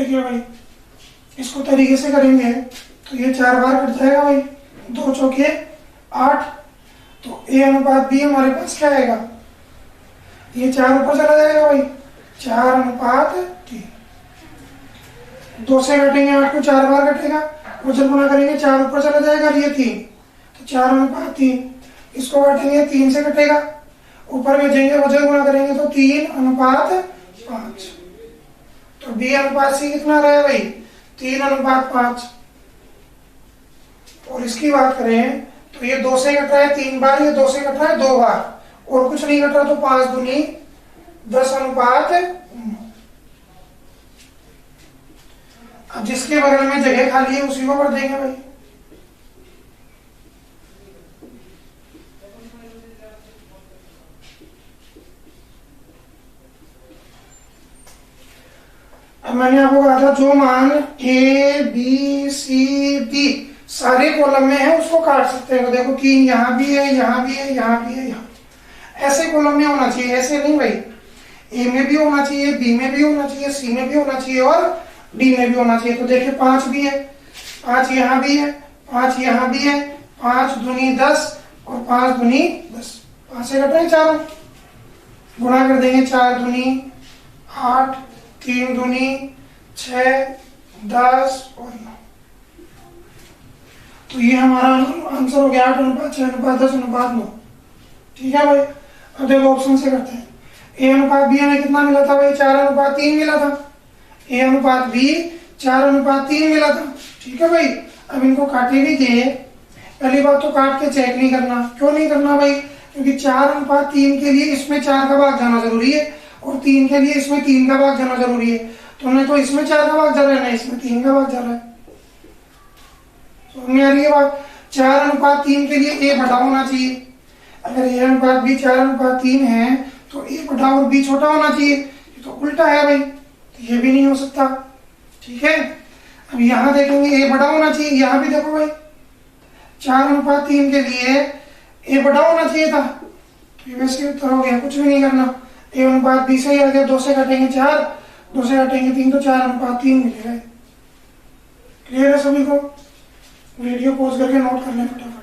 देखिए भाई, इसको तरीके से करेंगे तो ये 4 बार कट जाएगा भाई, 2 चौके 8। तो ए अनुपात बी हमारे पास क्या आएगा, ये 4 ऊपर चला जाएगा भाई, 4:3। 2 से कटेंगे 8 को 4 बार कटेगा, और जब गुना करेंगे 4 ऊपर चला जाएगा, ये 3, तो 4:3। इसको काटेंगे 3 से कटेगा, ऊपर भेजेंगे वजह गुना करेंगे तो 3:5। तो बी अनुपात सी कितना रहा है भाई, 3:5। और इसकी बात करें तो ये 2 से कट रहा है 3 बार, ये 2 से कट रहा है 2 बार, और कुछ नहीं कट रहा, तो 5 दूनी 10:9। अब जिसके बगल में जगह खाली है उसी को भर देंगे भाई। अब मैंने आपको कहा था जो मान ए बी सी डी सारे कॉलम में है उसको काट सकते हैं। तो देखो 3 यहाँ भी है, यहाँ भी है, यहाँ भी है, यहाँ ऐसे कॉलम में होना चाहिए, ऐसे नहीं भाई। ए में भी होना चाहिए, बी में भी होना चाहिए, सी में भी होना चाहिए और डी में भी होना चाहिए। तो देखिए 5 भी है, 5 यहाँ भी है, 5 यहाँ भी है, 5 दूनी 10 और 5 दूनी 10। 5 से कट रहे हैं 4, गुणा कर देंगे 4 दूनी 8, 3 दूनी 6, 10 और 9। तो ये हमारा आंसर हो गया 8:6:10:9। ठीक है भाई। अब देखो ऑप्शन से करते हैं। ए अनुपात बी हमें कितना मिला था भाई, 4:3 मिला था। ए अनुपात बी 4:3 मिला था। ठीक है भाई। अब इनको काटेंगे। पहली बात तो काट के चेक नहीं करना। क्यों नहीं करना भाई, क्योंकि 4:3 के लिए इसमें 4 का भाग जाना जरूरी है और 3 के लिए इसमें 3 का भाग जाना जरूरी है। तो हमने तो इसमें 4 का भाग जा रहा है ना, इसमें 3 का भाग जा रहा है। समझ में आ रही है बात। 4:3 के लिए ए बड़ा होना चाहिए। अगर ए अनुपात बी 4:3 है तो ए बड़ा और बी छोटा होना चाहिए। ये तो उल्टा है भाई, तो ये भी नहीं हो सकता। ठीक है। अब यहाँ देखेंगे ए बड़ा होना चाहिए, यहाँ भी देखो भाई 4:3 के लिए ए बड़ा होना चाहिए था, तो ये वैसे उत्तर हो गया, कुछ भी नहीं करना। ए अनुपात बी से ही आ गया, 2 से काटेंगे 4, 2 से काटेंगे 3, तो 4:3 मिलेगा। क्लियर है सभी को। वीडियो पॉज करके नोट कर लें फटाफट।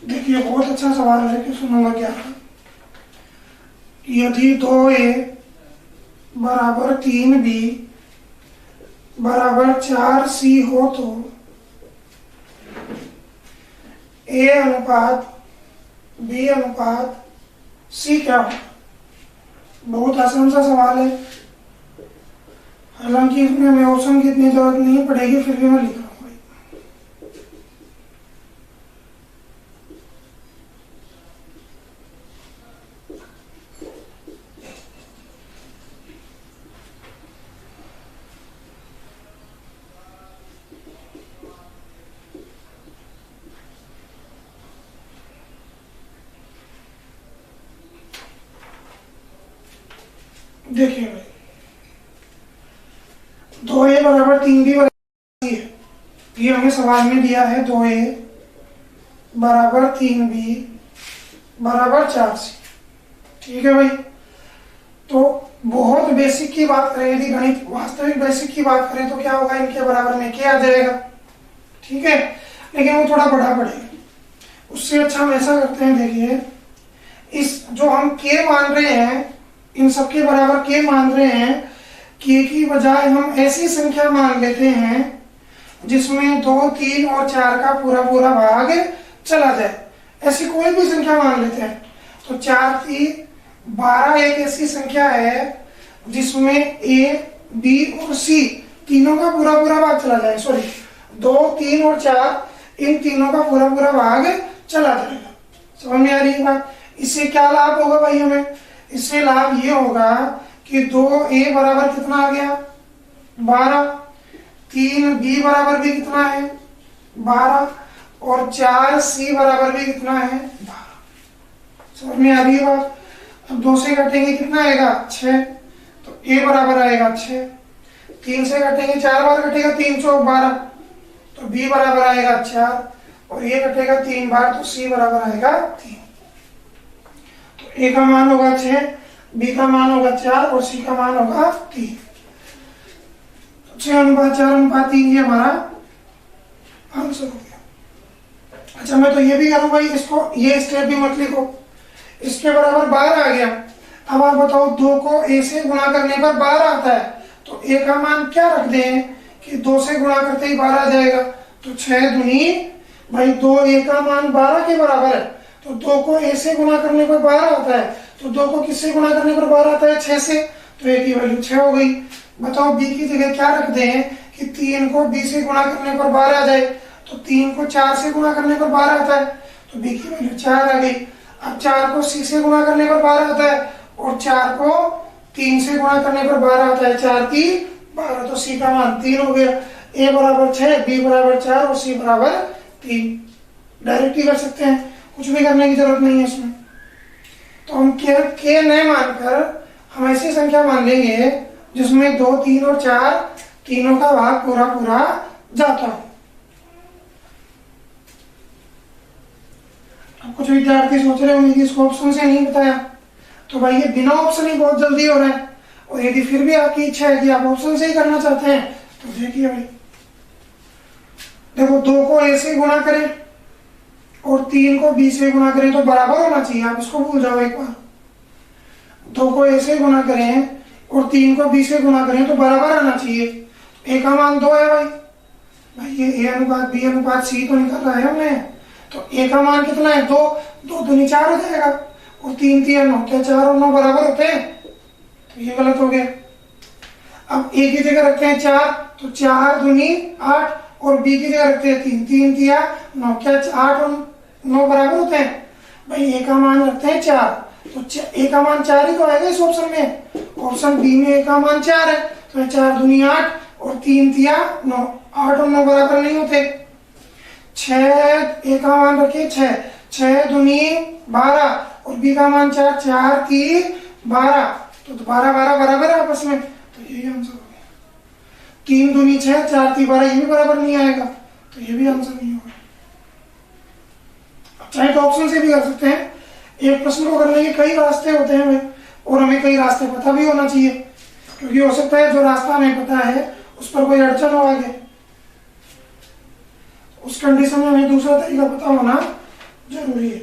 देखिए बहुत अच्छा सवाल है कि सुनूंगा क्या। यदि 2a बराबर 3b बराबर 4c हो तो a अनुपात b अनुपात c क्या हो। बहुत आसान सा सवाल है, हालांकि इसमें हमें ऑप्शन की इतनी जरूरत नहीं पड़ेगी, फिर भी मैं लिख रहा हूँ। देखिए भाई 2a बराबर 3b बराबर c है, ये हमें सवाल में दिया है। 2a बराबर 3b बराबर 4c। ठीक है भाई। तो बहुत बेसिक की बात करें, यदि गणित वास्तविक बेसिक की बात करें तो क्या होगा, इनके बराबर में क्या आ जाएगा। ठीक है, लेकिन वो थोड़ा बड़ा पड़ेगा। उससे अच्छा हम ऐसा करते हैं, देखिए इस जो हम k मान रहे हैं, इन सबके बराबर k मान रहे हैं, k की बजाय हम ऐसी संख्या मान लेते हैं जिसमें 2, 3 और 4 का पूरा पूरा भाग चला जाए। ऐसी कोई भी संख्या मान लेते हैं। तो 4, 3, 12 एक ऐसी संख्या है जिसमें a, b और c तीनों का पूरा पूरा भाग चला जाए। सॉरी, 2, 3 और 4 इन तीनों का पूरा पूरा भाग चला जाएगा। समझ में आ रही है बात। इससे क्या लाभ होगा भाई हमें, इससे लाभ ये होगा कि 2a बराबर कितना आ गया 12, 3b बराबर भी कितना है 12 और 4 सी बराबर भी कितना है 12। समझ में आ रही है बात। अब 2 से घटेंगे कितना आएगा 6, तो ए बराबर आएगा 6। 3 से घटेंगे 4 बार घटेगा 3 चौक 12, तो बी बराबर आएगा 4 और ये घटेगा 3 बार, तो सी बराबर आएगा 3। तो ए का मान होगा 6, बी का मान होगा 4 और सी का मान होगा 3। 6:4:3 ये हमारा आंसर हो गया। अच्छा मैं तो ये भी करूँ भाई, इसको ये स्टेप भी मत लिखो, इसके बराबर 12 आ गया। अब आप बताओ 2 को a से गुणा करने पर 12 आता है, तो a का मान क्या रख दें कि 2 से गुणा करते ही 12 आ जाएगा। तो 6 दूनी भाई 2a का मान 12 के बराबर है, तो 2 को a से गुणा करने पर 12 आता है, तो 2 को किससे गुणा करने पर 12 आता है 6 से, तो a की वैल्यू 6 हो गई। बताओ b की जगह क्या रख दें कि 3 को b से गुणा करने पर 12 आ जाए, तो 3 को 4 से गुणा करने पर 12 आता है, तो b की वैल्यू 4 आ गई। अब 4 को c से गुणा करने पर 12 आता है और 4 को 3 से गुणा करने पर 12 आता है, 4 की 12, तो c का मान 3 हो गया। a बराबर 6, b बराबर 4 और c बराबर 3। डायरेक्ट ही कर सकते हैं, कुछ भी करने की जरूरत नहीं है इसमें। तो हम के न मानकर हम ऐसी संख्या मान लेंगे जिसमें 2, 3 और 4 तीनों का भाग पूरा पूरा जाता है। अब कुछ विद्यार्थी सोच रहे होंगे कि इसको ऑप्शन से नहीं बताया, तो भाई ये बिना ऑप्शन ही बहुत जल्दी हो रहा है। और यदि फिर भी आपकी इच्छा है कि आप ऑप्शन से ही करना चाहते हैं, तो देखिए भाई, देखो 2 को a से गुणा करें और 3 को b से गुणा करें तो बराबर होना चाहिए, आप इसको भूल जाओ एक बार। 2 को a से गुणा करें और 3 को b से गुणा करें तो बराबर आना चाहिए। a का मान 2 है भाई ये a अनुपात b अनुपात c तो निकल रहा है हमने, तो a का मान कितना है 2, 2 दूनी 4 हो जाएगा और 3 3 9, क्या 4 और 9 बराबर होते हैं, तो ये गलत हो गया। अब a की जगह रखते हैं 4, तो 4 दूनी 8 और b की जगह रखते हैं 3, 3 3 9, क्या 8 और 9 बराबर होते हैं। भाई a का मान रखते हैं 4, तो a का मान 4 ही तो आएगा इस ऑप्शन में। ऑप्शन बी में a का मान 4 है, तो 4 दूनी 8 और 3 3 9, 8 और 9 बराबर नहीं होते। 6 a का मान रखिए 6, 6 दूनी 12 और b का मान 4, 4 3 12, तो 12 12 बराबर है आपस में, तो यही आंसर हो गया। 3 दूनी 6, 4 3 12, ये भी बराबर नहीं आएगा, तो ये भी आंसर नहीं होगा। चाहे तो ऑप्शन से भी कर सकते हैं, एक प्रश्न को करने के कई रास्ते होते हैं भाई, और हमें कई रास्ते पता भी होना चाहिए, क्योंकि हो सकता है जो रास्ता हमें पता है उस पर कोई अड़चन हो आगे, उस कंडीशन में हमें दूसरा तरीका पता होना जरूरी है।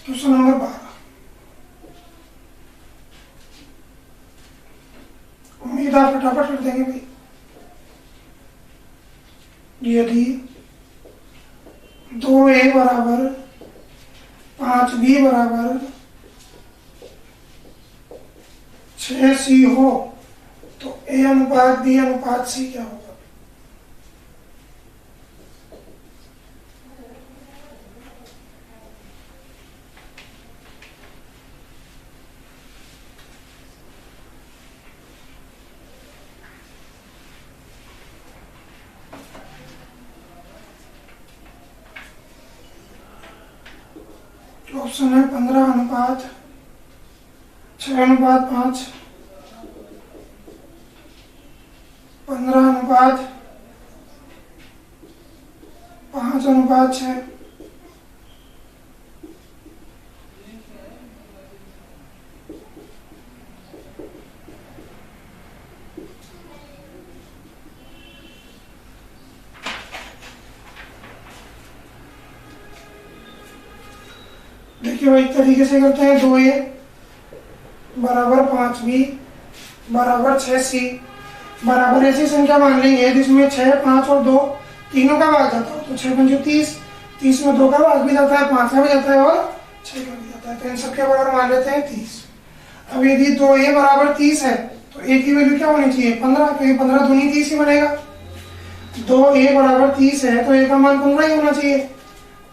क्वेश्चन नंबर 12, उम्मीद आप फटाफट कर देंगे भाई। यदि 2a बराबर 5b बराबर 6c हो, तो a अनुपात b अनुपात c क्या होगा। ऑप्शन है 15:6:5, 15:5:6। देखिए भाई तरीके से करते हैं। 2a बराबर 5b बराबर 6c बराबर ऐसी संख्या मान लेंगे जिसमें 6, 5 और 2 तीनों का भाग जाता हो, तो 6 पंजे 30, 30 में 2 का भाग भी जाता है, 5 का भी जाता है और 6 का भी जाता है, तो इन सबके बराबर मान लेते हैं 30। अब यदि 2a बराबर 30 है तो a की वैल्यू क्या होनी चाहिए 15, क्योंकि 15 दूनी 30 ही बनेगा। 2a बराबर 30 है तो a का मान 15 ही होना चाहिए,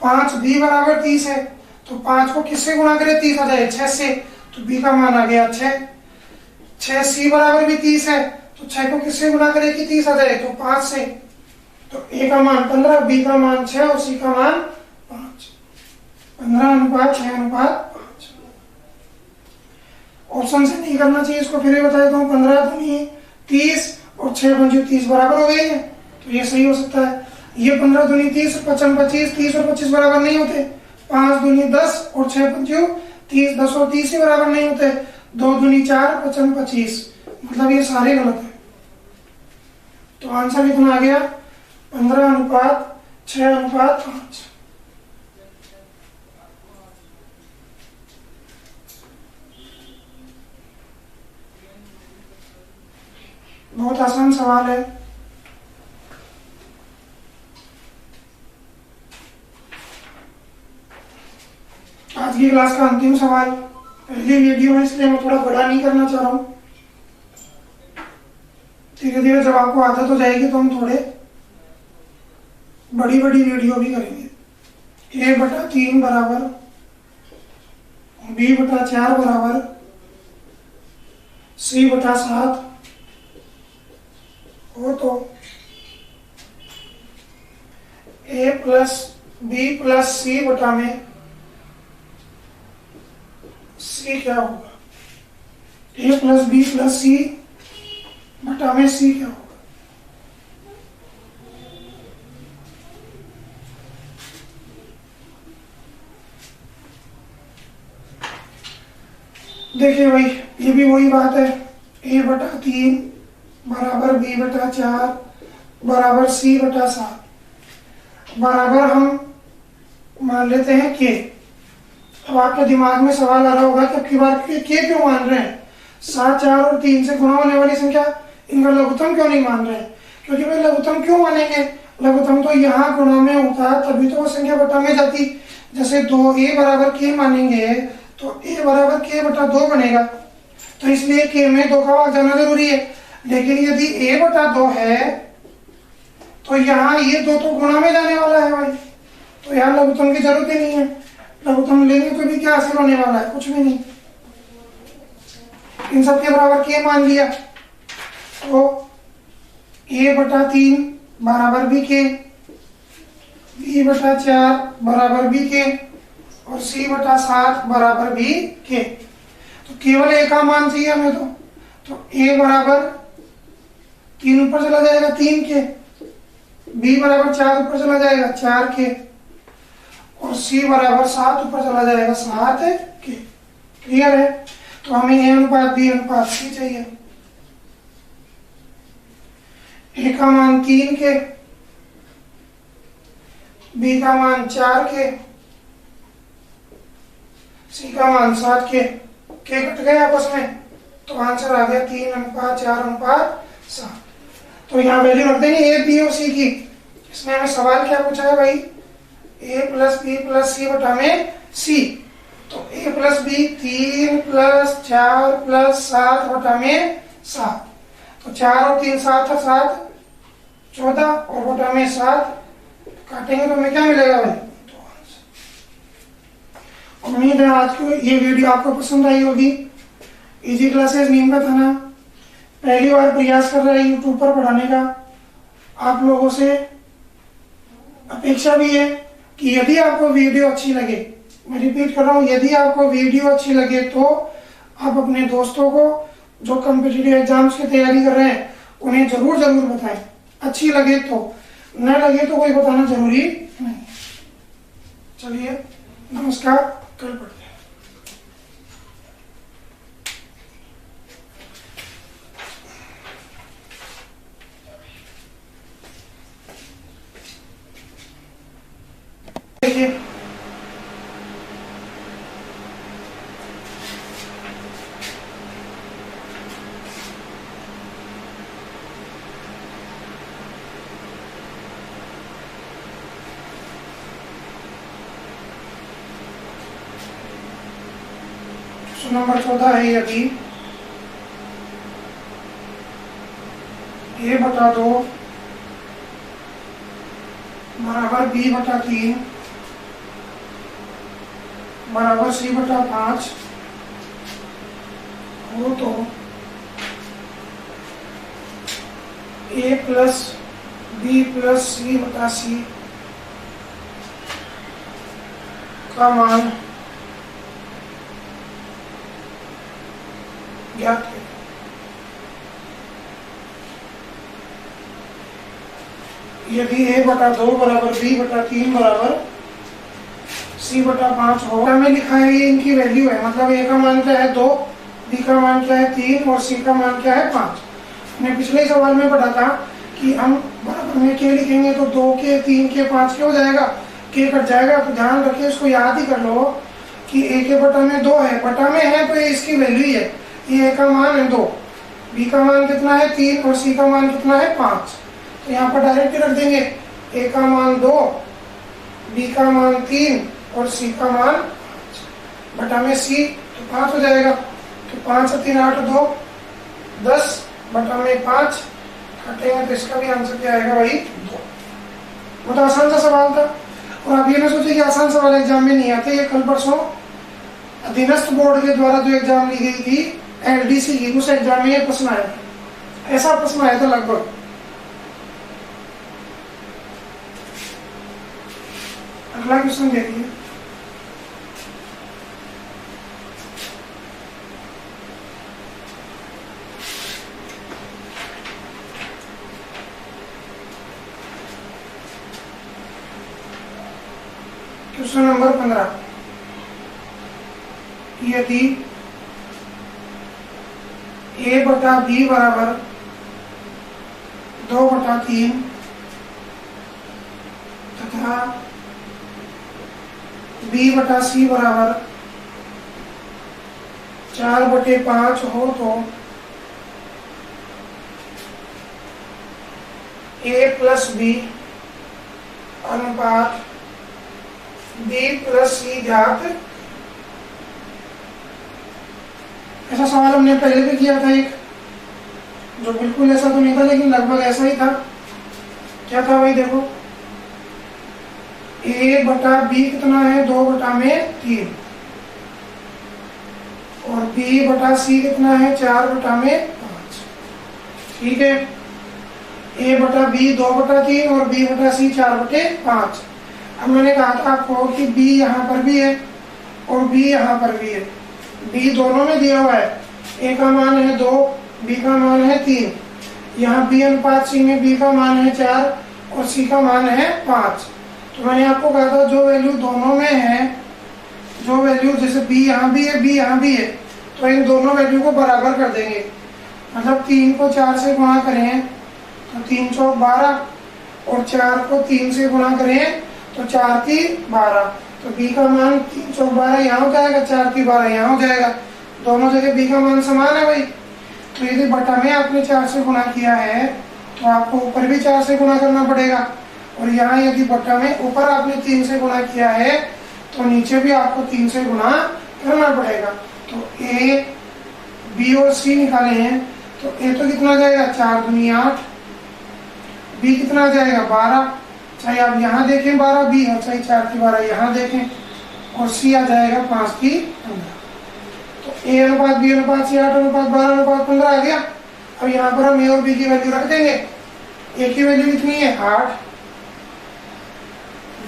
5b बराबर 30 है, तो 5 को किससे गुणा करें, 30 आ जाए 6 से, तो b का मान आ गया 6। 6c बराबर भी 30 है, तो 6 को किससे गुणा करें कि 30 आ जाए, तो 5 से, तो a का मान 15, b का मान 6 और c का मान 5। 15:6:5। ऑप्शन से नहीं करना चाहिए इसको, फिर बता देता हूँ। 15 दूनी 30 और 6 पंजे 30 बराबर हो गई है, तो ये सही हो सकता है। ये 15 दूनी 30, 55 25, 30 और 25 बराबर नहीं होते। 5 दूनी 10 और 6 पंजे 30, 10 और 30 ही बराबर नहीं होते। 2 दूनी 4, 55 25, मतलब ये सारे गलत है। तो आंसर कितना आ गया, 15:6:5। बहुत आसान सवाल है। आज की क्लास का अंतिम सवाल, पहली वीडियो है इसलिए मैं थोड़ा बड़ा नहीं करना चाह रहा हूँ। धीरे धीरे जब आपको आदत हो जाएगी तो हम थोड़े बड़ी बड़ी वीडियो भी करेंगे। a/3 बराबर b/4 बराबर c/7 हो तो a plus b plus c बटा में c क्या होगा, a plus b plus c बटा में c क्या होगा। देखिए भाई, ये भी वही बात है, a/3 बराबर b/4 बराबर c/7 बराबर हम मान लेते हैं k। अब आपके दिमाग में सवाल आ रहा होगा कि अब की बार k क्यों मान रहे हैं, 7, 4 और 3 से गुणा होने वाली संख्या इनका लघुत्तम क्यों नहीं मान रहे। क्योंकि भाई लघुत्तम क्यों मानेंगे, लघुत्तम तो यहाँ गुणा में होता तभी तो वो संख्या बटा में जाती। जैसे 2a बराबर k मानेंगे तो a बराबर k/2 बनेगा, तो इसलिए k में 2 का भाग जाना जरूरी है। लेकिन यदि a/2 है तो यहाँ ये 2 तो गुणा में जाने वाला है भाई, तो यहाँ लघुत्तम की जरूरत ही नहीं है। लघुत्तम लेंगे तो भी क्या हासिल होने वाला है, कुछ भी नहीं। इन सब के बराबर k मान लिया तो a/3 बराबर भी k, b/4 बराबर भी k और c/7 बराबर भी k। तो केवल a का मान चाहिए हमें, तो a बराबर 3 ऊपर चला जाएगा 3k, b बराबर 4 ऊपर चला जाएगा 4k और c बराबर 7 ऊपर चला जाएगा 7k। क्लियर है। तो हमें a/b/c चाहिए। a का मान 3k, b का मान 4k, c का मान 7k। k कट गए आपस में, तो आंसर आ गया 3:4:7। तो यहाँ वैल्यू रख देंगे a, b और c की। इसमें हमें सवाल क्या पूछा है भाई, a plus b plus c बटा में c। तो a plus b 3 plus 4 plus 7 बटा में 7। तो 4 और 3 7 है, 7 14 और बटा में 7 काटेंगे तो हमें क्या मिलेगा भाई। उम्मीद है आज की ये वीडियो आपको पसंद आई होगी। इजी क्लासेस नीम का थाना पहली बार प्रयास कर रहा है यूट्यूब पर पढ़ाने का। आप लोगों से अपेक्षा भी है कि यदि आपको वीडियो अच्छी लगे, मैं रिपीट कर रहा हूँ, यदि आपको वीडियो अच्छी लगे तो आप अपने दोस्तों को जो कॉम्पिटिटिव एग्जाम्स की तैयारी कर रहे हैं उन्हें जरूर बताएं। अच्छी लगे तो, न लगे तो कोई बताना जरूरी नहीं। चलिए नमस्कार, कल पढ़ते हैं। देखिए नंबर 14 है यदि a/2 बराबर b/3 बराबर सी बटा 5 हो तो ए प्लस बी प्लस सी बटा सी का मान ज्ञात करें। यदि a बटा 2 बराबर b बटा 3 बराबर c बटा 5 हो, हमें लिखा है ये इनकी वैल्यू है, मतलब a का मान क्या है 2, b का मान क्या है 3 और c का मान क्या है 5। हमने पिछले सवाल में पढ़ा था कि हम बराबर में k लिखेंगे तो 2 के 3 के 5 के हो जाएगा, k कट जाएगा। तो ध्यान रखिए, इसको याद ही कर लो कि a के बटा में 2 है, बटा में है तो ये इसकी वैल्यू ही है। ये a का मान है 2, b का मान कितना है 3 और c का मान कितना है 5। तो यहाँ पर डायरेक्ट रख देंगे, a का मान 2, b का मान 3 और c का मान 5 बटा में c तो 5 हो जाएगा। तो 5 और 3 8 2 10 बटा में 5 काटेंगे तो इसका भी आंसर क्या आएगा भाई 2। बहुत आसान सा सवाल था। और आप ये ना सोचिए कि आसान सवाल एग्जाम में नहीं आते। ये कल परसों अधीनस्थ बोर्ड के द्वारा जो एग्जाम ली गई थी एलडीसी की, उस एग्जाम में ये प्रश्न आया था, ऐसा प्रश्न आया था लगभग। अगला क्वेश्चन देखिए, क्वेश्चन नंबर 15। यदि a बटा b बराबर 2 बटा 3 तथा b बटा c बराबर 4 बटे 5 हो तो a प्लस b अनुपात b प्लस c ज्ञात। ऐसा सवाल हमने पहले भी किया था एक, जो बिल्कुल ऐसा तो नहीं था लेकिन लगभग ऐसा ही था। क्या था भाई, देखो a बटा b कितना है 2 बटा में 3 और b बटा c कितना है 4 बटा में 5। ठीक है, a बटा b 2 बटा 3 और b बटा c 4 बटे 5। अब मैंने कहा था आपको कि b यहाँ पर भी है और b यहाँ पर भी है, b दोनों में दिया हुआ है। a का मान है 2, b का मान है 3, यहाँ b अनुपात c में b का मान है 4 और c का मान है 5। तो मैंने आपको कहा था जो वैल्यू दोनों में है, जो वैल्यू जैसे b यहाँ भी है b यहाँ भी है, तो इन दोनों वैल्यू को बराबर कर देंगे। मतलब 3 को 4 से गुणा करें तो 3 चौक 12 और 4 को 3 से गुणा करें तो 4 की 12। तो b का मान 3 चौक 12 यहाँ हो जाएगा, 4 की 12 यहाँ हो जाएगा। दोनों जगह b का मान समान है भाई। तो यदि बटा में आपने 4 से गुणा किया है तो आपको ऊपर भी 4 से गुणा करना पड़ेगा, और यहाँ यदि बटा में ऊपर आपने 3 से गुणा किया है तो नीचे भी आपको 3 से गुणा करना पड़ेगा। तो a, b और c निकाले हैं तो a तो कितना जाएगा 4 दूनी 8, b कितना जाएगा 12, चाहे आप यहाँ देखें 12 b है, चाहे 4 की 12 यहाँ देखें, और c आ जाएगा 5 की 15। तो a अनुपात b अनुपात c 8 अनुपात 12 अनुपात 15 आ गया। अब यहाँ पर हम a और b की वैल्यू रख देंगे। a की वैल्यू कितनी है 8,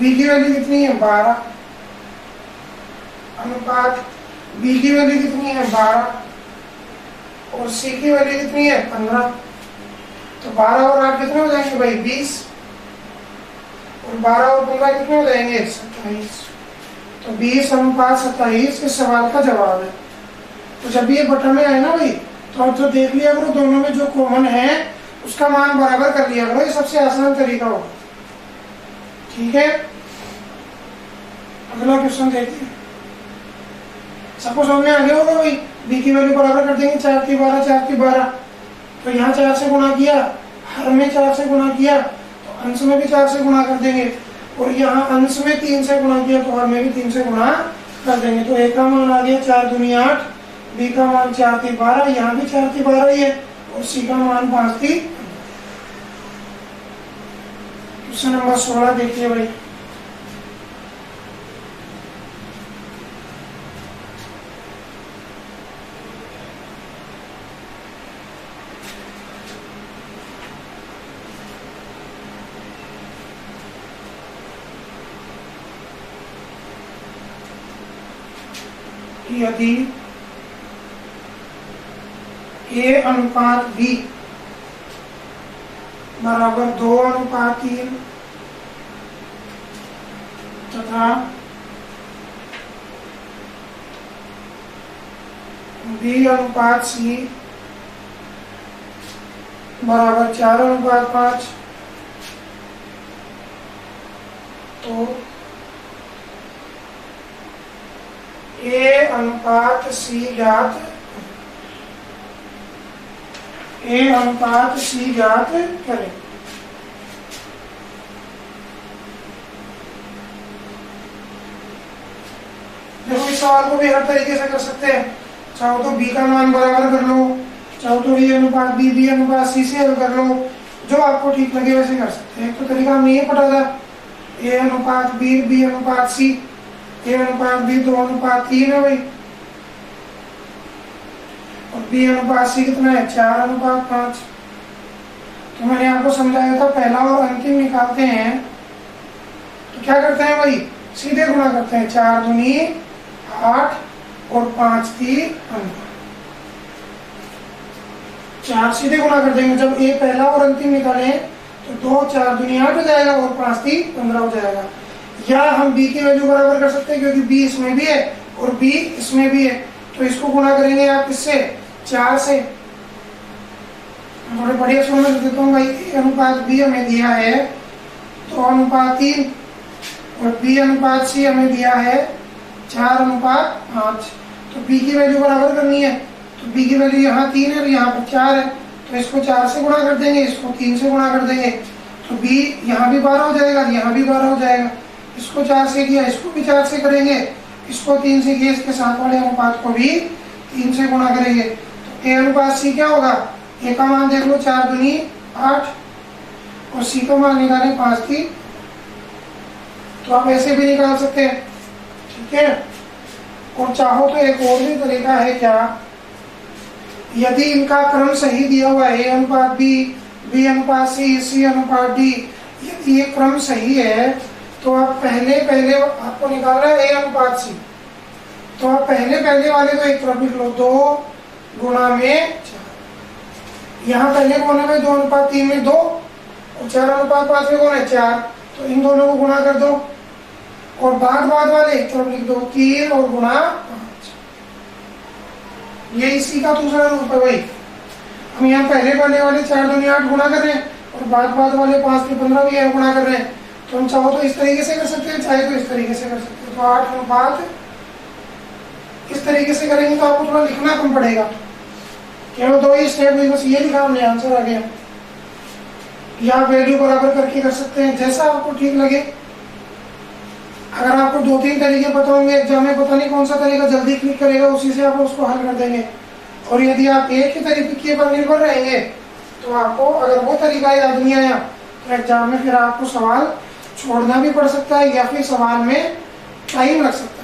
b की वैल्यू कितनी है 12 अनुपात b की वैल्यू कितनी है 12 और c की वैल्यू कितनी है 15। तो 12 और 8 कितने हो जाएंगे भाई 20 और 12 और 15 कितने हो जाएंगे 27। तो 20 अनुपात 27 इस सवाल का जवाब है। तो जब ये बटन में आए ना भाई, तो आप जो देख लिया करो दोनों में जो कॉमन है उसका मान बराबर कर लिया करो, ये सबसे आसान तरीका होगा। ठीक है, अगला क्वेश्चन देखते हैं। सबको समझ में आ गया होगा भाई, b की वैल्यू बराबर कर देंगे 4 की 12 4 की 12। तो यहाँ 4 से गुणा किया, हर में 4 से गुणा किया तो अंश में भी 4 से गुणा कर देंगे, और यहाँ अंश में 3 से गुणा किया तो हर में भी 3 से गुणा कर देंगे। तो a का मान आ गया 4 दूनी 8, b का मान 4 की 12, यहाँ भी 4 की 12 ही है, और c का मान 5 की। क्वेश्चन नंबर 16 देखिए भाई। यदि ए अनुपात बी बराबर 2:3 तथा बी अनुपात सी बराबर 4:5, तो ए अनुपात सी ज्ञात करें। देखो इस सवाल को भी हर तरीके से कर सकते हैं, चाहो तो बी का मान बराबर कर लो, चाहो तो ए अनुपात बी अनुपात सी से हल कर लो, जो आपको ठीक लगे वैसे कर सकते हैं। तो तरीका हमने ये पढ़ा था, ए अनुपात बी अनुपात सी, ए अनुपात बी 2:3 है भाई, और बी अनुपात सी कितना है 4:5। तो मैंने आपको समझाया था पहला और अंतिम निकालते हैं तो क्या करते हैं भाई, सीधे गुणा करते हैं, 4 दूनी 8 और 5 3 15, 4 सीधे गुणा कर देंगे। जब ए पहला और अंतिम निकालें तो 2 4 दूनी 8 हो जाएगा और 5 3 15 हो जाएगा। या हम बी की वैल्यू बराबर कर सकते हैं क्योंकि बी इसमें भी है और बी इसमें भी है, तो इसको गुणा करेंगे आप किससे, 4 से। थोड़े बढ़िया समझ देता हूँ भाई, ए अनुपात बी हमें दिया है 2:3 और बी अनुपात सी हमें दिया है 4:5, तो बी की वैल्यू बराबर करनी है, तो बी की वैल्यू यहाँ 3 है और यहाँ पर 4 है, तो इसको 4 से गुणा कर देंगे, इसको 3 से गुणा कर देंगे, तो बी यहाँ भी 12 हो जाएगा, यहाँ भी 12 हो जाएगा। इसको 4 से किया, इसको भी 4 से करेंगे, इसको 3 से किया, इसके साथ वाले अनुपात को भी 3 से गुणा करेंगे, तो ए अनुपात सी क्या होगा, ए का मान देख लो 4 दूनी 8 और सी का मान निकालें 5 3, तो आप ऐसे भी निकाल सकते हैं, ठीक है। और चाहो तो एक और भी तरीका है क्या, यदि इनका क्रम सही दिया हुआ है, ए अनुपात बी अनुपात सी अनुपात डी, यदि ये क्रम सही है तो आप पहले आपको निकालना है ए अनुपात सी, तो आप पहले वाले को एक तरफ लिख लो, 2 गुणा में 4, यहाँ पहले कोने में 2:3 में 2 और 4:5 में कौन है 4, तो इन दोनों को गुणा कर दो और बाद वाले एक तरफ लिख दो 3 और गुणा 5, ये इसी का दूसरा रूप है भाई। हम यहाँ पहले वाले 4 दूनी 8 गुणा कर रहे हैं और बाद वाले 5 के 15 भी है गुणा कर रहे हैं, तो हम चाहो तो इस तरीके से कर सकते हैं, चाहे तो इस तरीके से कर सकते हैं। तो 8 अनुपात इस तरीके से करेंगे तो आपको थोड़ा लिखना कम पड़ेगा, केवल 2 ही स्टेप में बस ये लिखा हमने, आंसर आ गया। या वैल्यू बराबर करके कर सकते हैं, जैसा आपको ठीक लगे। अगर आपको 2-3 तरीके पता होंगे, एग्जाम में पता नहीं कौन सा तरीका जल्दी क्लिक करेगा, उसी से आप उसको हल कर देंगे। और यदि आप एक ही तरीके पर निर्भर रहेंगे तो आपको अगर वो तरीका याद नहीं आया तो एग्जाम में फिर आपको सवाल छोड़ना भी पड़ सकता है या फिर सवाल में टाइम लग सकता है।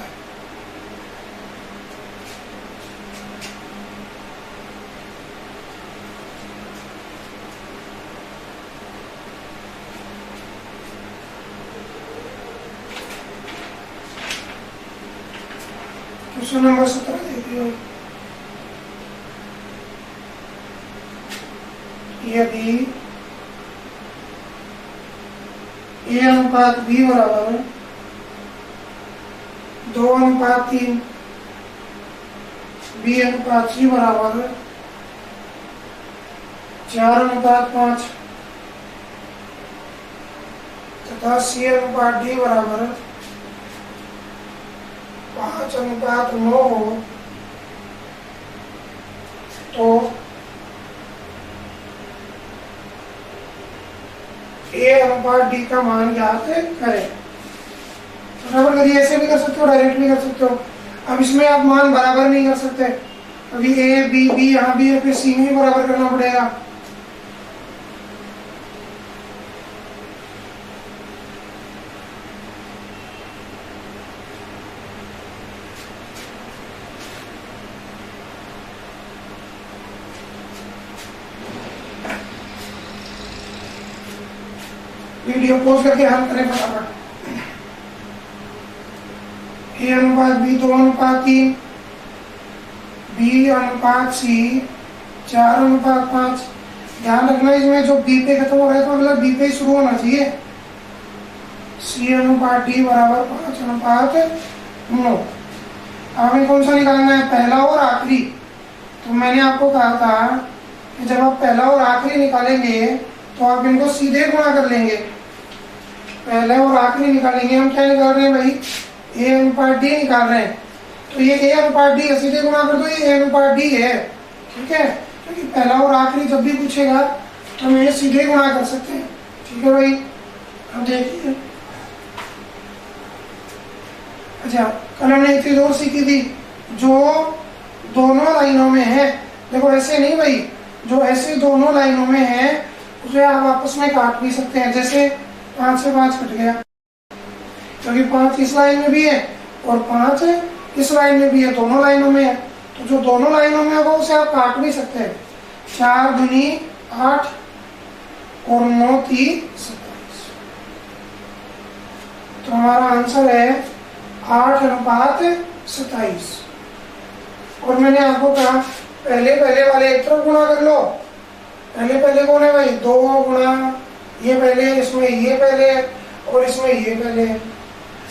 क्वेश्चन नंबर 17 देखिए, यदि ए अनुपात बी बराबर 2:3, बी अनुपात सी बराबर 4:5 तथा सी अनुपात डी बराबर 5:9 हो, तो ए अनुपात डी का मान ज्ञात करें। बराबर करिए, ऐसे भी कर सकते हो, डायरेक्ट भी कर सकते हो। अब इसमें आप मान बराबर नहीं कर सकते, अभी ए बी यहाँ भी है, फिर सी में बराबर करना पड़ेगा। वीडियो पॉज करके हल करें फटाफट। ए अनुपात बी 2:3, B अनुपात C 4:5। ध्यान रखना इसमें जो B पे खत्म हो रहा है तो मतलब B पे शुरू होना चाहिए। C अनुपात D बराबर 5:9। हमें कौन सा निकालना है, पहला और आखिरी। तो मैंने आपको कहा था कि जब आप पहला और आखिरी निकालेंगे तो आप इनको सीधे गुणा कर लेंगे। पहले और आखिरी निकालेंगे, हम क्या निकाल रहे हैं भाई, A अनुपात D निकाल रहे हैं। तो ये A अनुपात D सीधे गुणा कर दो, ये A अनुपात D है, ठीक है। क्योंकि पहला और आखिरी जब भी पूछेगा तो हम ये सीधे गुणा कर सकते हैं, ठीक है भाई। अब देखिए, अच्छा कल हमने एक चीज और सीखी थी, जो दोनों लाइनों में है, देखो ऐसे नहीं भाई, जो ऐसे दोनों लाइनों में है उसे आप आपस में काट भी सकते हैं। जैसे 5 से 5 कट गया, क्योंकि 5 इस लाइन में भी है और 5 इस लाइन में भी है, दोनों लाइनों में है। तो जो दोनों लाइनों में होगा उसे आप काट भी सकते हैं। 4 दूनी 8 और 9 × 27। तो हमारा आंसर है 8:27। और मैंने आपको कहा पहले वाले एक तरफ गुणा कर लो। पहले कौन है भाई, 2 गुणा ये पहले, इसमें ये पहले और इसमें ये पहले।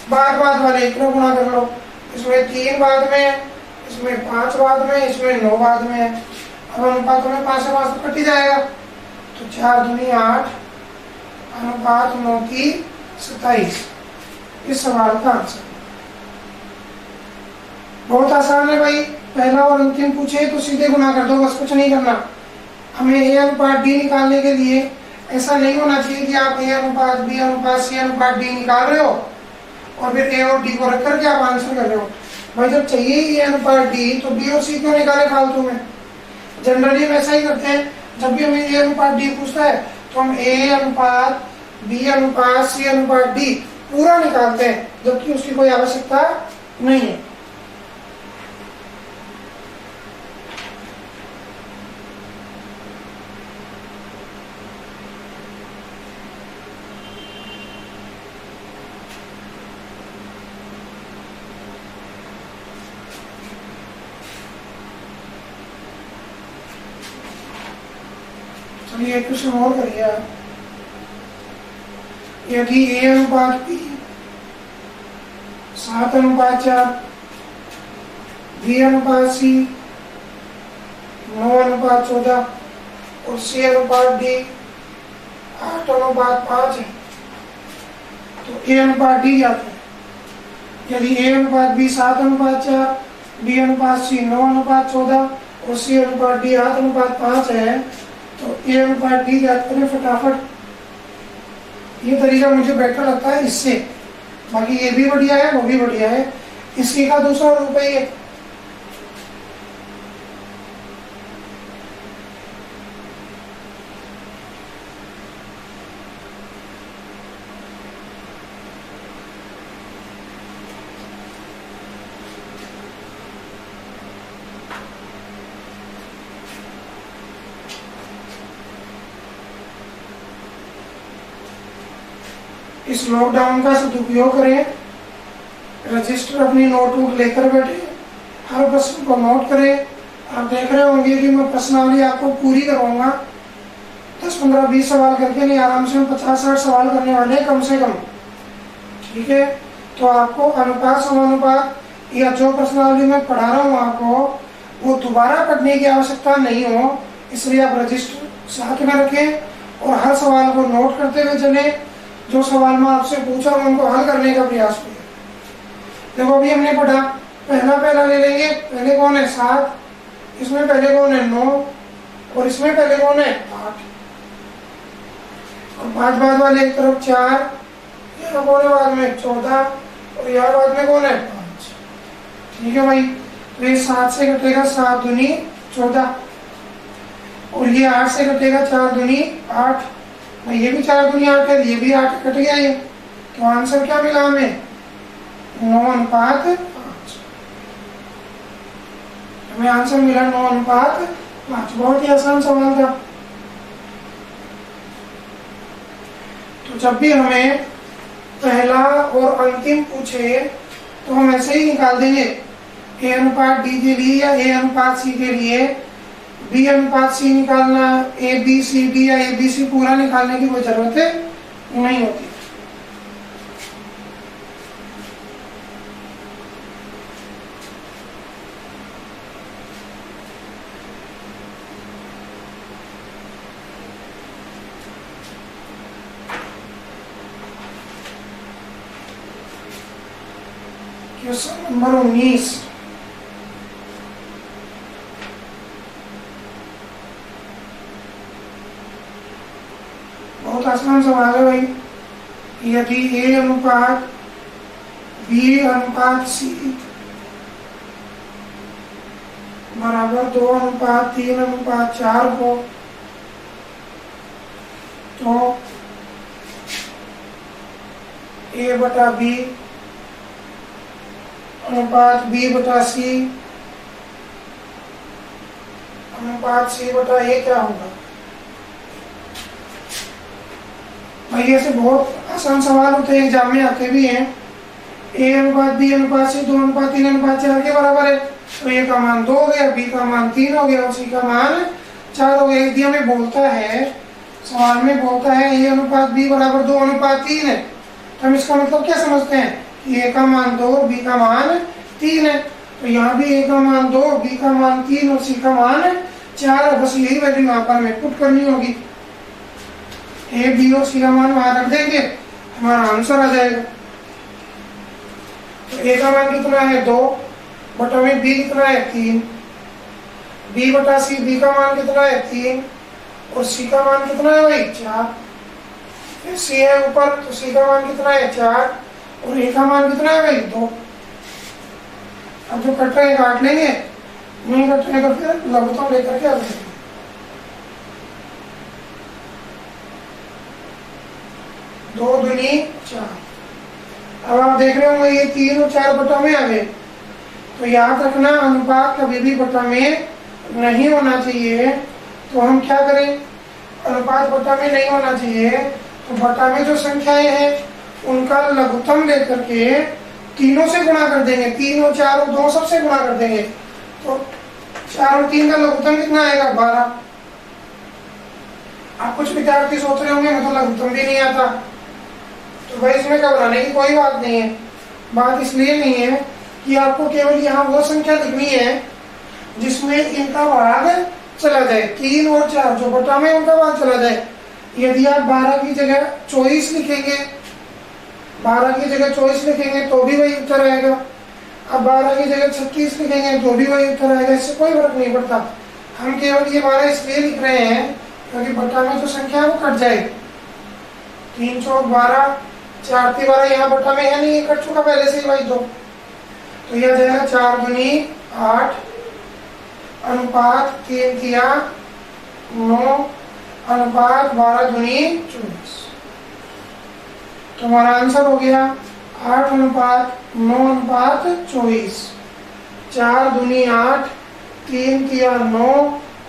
बाद वाले एक तरफ गुणा कर लो। इसमें 3 बाद में, इसमें 5 बाद में, इसमें 9 बाद में है। अब अनुपात में 5 से 5 तो कट ही जाएगा। तो 4 दूनी 8 अनुपात 9 × 27 इस सवाल का आंसर। बहुत आसान है भाई, पहला और अंतिम पूछे तो सीधे गुणा कर दो, बस कुछ नहीं करना। हमें A अनुपात D निकालने के लिए ऐसा नहीं होना चाहिए कि आप A अनुपात B अनुपात C अनुपात D निकाल रहे हो और फिर A और D को रख करके आप आंसर कर रहे हो। भाई जब चाहिए A अनुपात D तो B और C क्यों निकाले फालतू में। जनरली हम ऐसा ही करते हैं, जब भी हमें A अनुपात D पूछता है तो हम A अनुपात B अनुपात C अनुपात D पूरा निकालते हैं, जबकि उसकी कोई आवश्यकता नहीं है। चलिए क्वेश्चन और करिए। यदि A अनुपात B 7:4, B अनुपात C 9:14 और C अनुपात D 8:5 है, तो A अनुपात D ज्ञात है। यदि A अनुपात B 7:4, B अनुपात C 9:14 और C अनुपात D 8:5 है, तो A अनुपात D ज्ञात करें फटाफट। ये तरीका मुझे बेटर लगता है इससे, बाकी ये भी बढ़िया है, वो भी बढ़िया है। इसी का दूसरा रूप है ये। इस लॉकडाउन का सदुपयोग करें, रजिस्टर अपनी नोटबुक लेकर बैठे, हर प्रश्न को नोट करें। आप देख रहे होंगे कि मैं प्रश्नावली आपको पूरी करवाऊंगा, 10, 15, 20 सवाल करके नहीं, आराम से 50-60 सवाल करने वाले हैं कम से कम, ठीक है। तो आपको अनुपात समानुपात या जो प्रश्नावली मैं पढ़ा रहा हूँ आपको, वो दोबारा पढ़ने की आवश्यकता नहीं हो, इसलिए आप रजिस्टर साथ में रखें और हर सवाल को नोट करते हुए चले। जो सवाल मैं आपसे पूछा उनको हल करने का प्रयास करें। देखो अभी हमने पढ़ा, पहला ले लेंगे। पहले कौन है 7, इसमें पहले कौन है 9 और इसमें पहले कौन है 8 और 5 बाद वाले एक तरफ 4, यहाँ कौन है बाद में 14 और यहाँ बाद में कौन है 5, ठीक है भाई। तो ये 7 से कटेगा 7 दूनी 14 और ये 8 से कटेगा 4 दूनी 8, ये भी 4 दूनी 8 है, ये भी 8 कट गया ये। तो आंसर क्या मिला हमें 9:5। हमें आंसर मिला 9:5। बहुत ही आसान सवाल था। तो जब भी हमें पहला और अंतिम पूछे तो हम ऐसे ही निकाल देंगे। ए अनुपात डी के लिए या ए अनुपात सी के लिए बी अनुपात सी निकालना, ए बी सी डी या ए बी सी पूरा निकालने की कोई जरूरत नहीं होती। क्वेश्चन नंबर 19, बहुत आसान सवाल है भाई। यदि ए अनुपात बी अनुपात सी बराबर 2 अनुपात 3 अनुपात 4 हो तो ए बटा बी अनुपात बी बटा सी अनुपात सी बटा ए क्या होगा? भाई ऐसे बहुत आसान सवाल होते हैं, एग्जाम में आते भी हैं। ए अनुपात बी अनुपात सी 2 अनुपात 3 अनुपात 4 के बराबर है, तो ए का मान 2 हो गया, बी का मान 3 हो गया और सी का मान 4 हो गया। यदि हमें बोलता है, सवाल में बोलता है ए अनुपात बी बराबर 2 अनुपात 3 है, तो हम इसका मतलब क्या समझते हैं कि ए का मान 2 और बी का मान 3 है। तो यहाँ भी ए का मान 2, बी का मान 3 और सी का मान 4 है। बस यही वैल्यू यहाँ पर हमें पुट करनी होगी। ए बी और सी का मान वहां रख देंगे, हमारा आंसर आ जाएगा। तो ए का मान कितना है 2 बटा में बी कितना है 3, बी बटा सी बी का मान कितना है 3 और सी का मान कितना है भाई 4। फिर सी है ऊपर तो सी का मान कितना है 4 और ए का मान कितना है भाई 2। अब जो कट रहे हैं काट लेंगे, नहीं कट रहे तो फिर लघुत्तम लेकर के आ जाएंगे। 2 दूनी 4। अब आप देख रहे होंगे ये 3 और 4 बटा में आ गए, तो याद रखना अनुपात कभी भी बटा में नहीं होना चाहिए। तो हम क्या करें, अनुपात बटा में नहीं होना चाहिए तो बटा में जो संख्याएं हैं उनका लघुत्तम लेकर के तीनों से गुणा कर देंगे। 3 और 4 और 2 सबसे गुणा कर देंगे, तो 4 और 3 का लघुत्तम कितना आएगा 12। आप कुछ विद्यार्थी सोच रहे होंगे मतलब लघुत्तम भी नहीं आता, तो भाई इसमें घबराने की कोई बात नहीं है। बात इसलिए नहीं है कि आपको केवल यहाँ वो संख्या लिखनी है जिसमें इनका भाग चला जाए। 3 और 4 जो बटा में उनका भाग चला जाए। यदि आप 12 की जगह 24 लिखेंगे, 12 की जगह 24 लिखेंगे तो भी वही उत्तर आएगा। अब 12 की जगह 36 लिखेंगे तो भी वही उत्तर आएगा, इससे कोई फर्क नहीं पड़ता। हम केवल ये 12 इसलिए लिख रहे हैं क्योंकि बटा में जो संख्या है वो कट जाएगी। 3 चौक 12, 4 3 12 यहाँ बटा में है नहीं, ये कट चुका पहले से ही भाई 2। तो यह जाएगा 4 दूनी 8 अनुपात 3 किया 9 अनुपात 12 दूनी 24। तो हमारा आंसर हो गया 8 अनुपात 9 अनुपात 24। 4 दूनी 8, 3 किया 9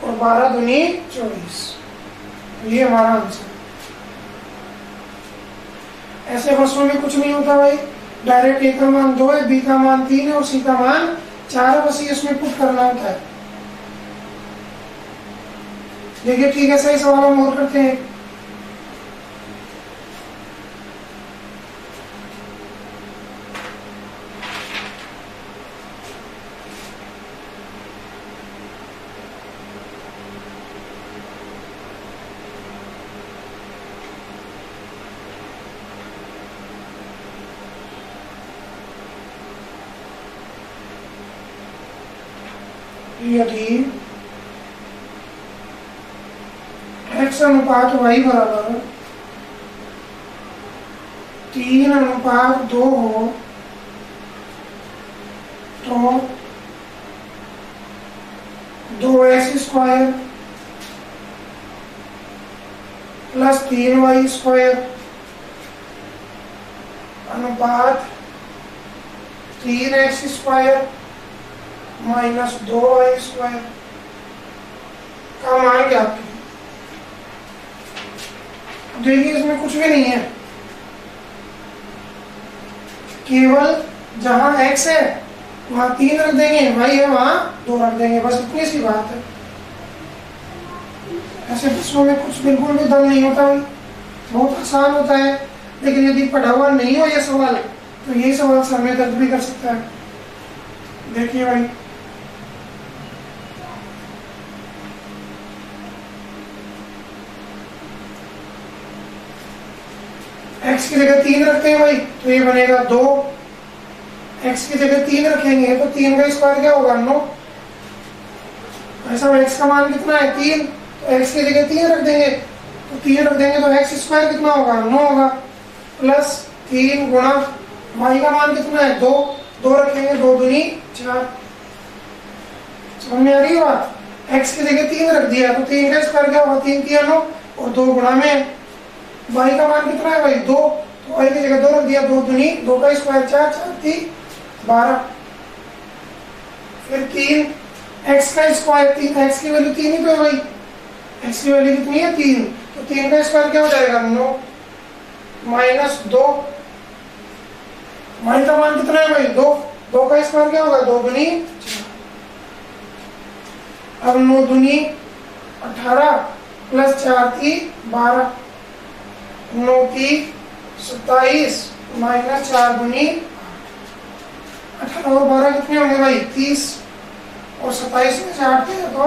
और 12 दूनी 24। ये हमारा आंसर। ऐसे प्रश्नों में कुछ नहीं होता भाई, डायरेक्ट ए का मान 2 है, बी का मान 3 है और सी का मान 4 है, बस ये इसमें पुट करना होता है। देखिए ठीक है, सही सवाल हम और करते हैं। यदि x अनुपात y बराबर 3 अनुपात 2 हो तो 2x square plus 3y square अनुपात 3x square minus 2y square का मान ज्ञात करें। देखिए इसमें कुछ भी नहीं है, केवल जहां x है वहां 3 रख देंगे, वाई है वहां 2 रख देंगे, बस इतनी सी बात है। ऐसे प्रश्नों में कुछ बिल्कुल भी दम नहीं होता भाई, बहुत आसान होता है। लेकिन यदि पढ़ा हुआ नहीं हो ये सवाल तो यही सवाल सर में दर्द भी कर सकता है। देखिए भाई, x की जगह 3 रखते हैं भाई तो ये बनेगा 2, x की जगह 3 रखेंगे तो 3 का स्क्वायर क्या होगा 9। ऐसा x का मान कितना है 3, तो x की जगह 3 रख देंगे, तो 3 रख देंगे तो x स्क्वायर कितना होगा 9 होगा, प्लस 3 गुणा y का मान कितना है 2, 2 रखेंगे 2 दूनी 4। समझ में आ रही है बात? x की जगह 3 रख दिया तो 3 का स्क्वायर क्या होगा 3 3 9 और 2 गुणा में y का मान कितना है भाई 2, तो y की जगह 2 रख दिया, 2 दूनी 2 का स्क्वायर 4 4 3 12, फिर 3 x का स्क्वायर 3, x की वैल्यू 3 ही तो है भाई, x की वैल्यू कितनी है 3, तो 3 का स्क्वायर क्या हो जाएगा 9 माइनस 2, y का मान कितना है भाई 2, 2 का स्क्वायर क्या होगा 2 दूनी 4। अब 9 दूनी 18 प्लस 4 थी 12, 9 की 27 माइनस 4 दूनी 18 और 12 कितने होंगे भाई 30, और 27 में से 8 थे तो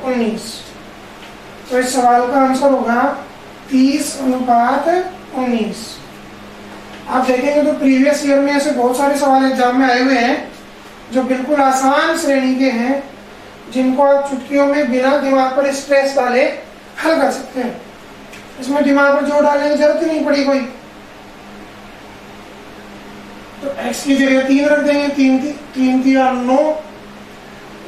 19। तो इस सवाल का आंसर होगा 30:19। आप देखेंगे तो प्रीवियस ईयर में ऐसे बहुत सारे सवाल एग्जाम में आए हुए हैं जो बिल्कुल आसान श्रेणी के हैं, जिनको आप चुटकियों में बिना दिमाग पर स्ट्रेस डाले हल कर सकते हैं। इसमें दिमाग पर जोर डालने की जरूरत ही नहीं पड़ी कोई। तो x की जगह 3 रख देंगे, 3 3 9,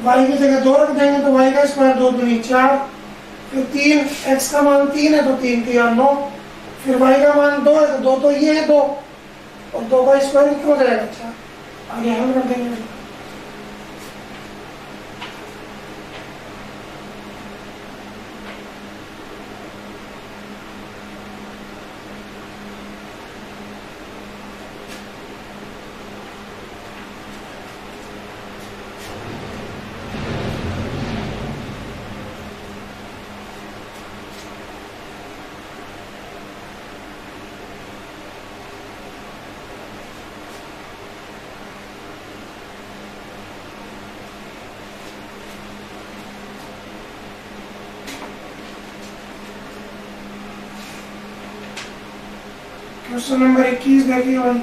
y की जगह 2 रख देंगे तो y का स्क्वायर 2 दूनी 4, फिर 3 x का मान 3 है तो 3 3 9, फिर y का मान 2 है तो 2 तो ये है 2 और 2 का स्क्वायर कितना हो जाएगा 4। आगे हल कर देंगे। क्वेश्चन नंबर 21 देखिए भाई,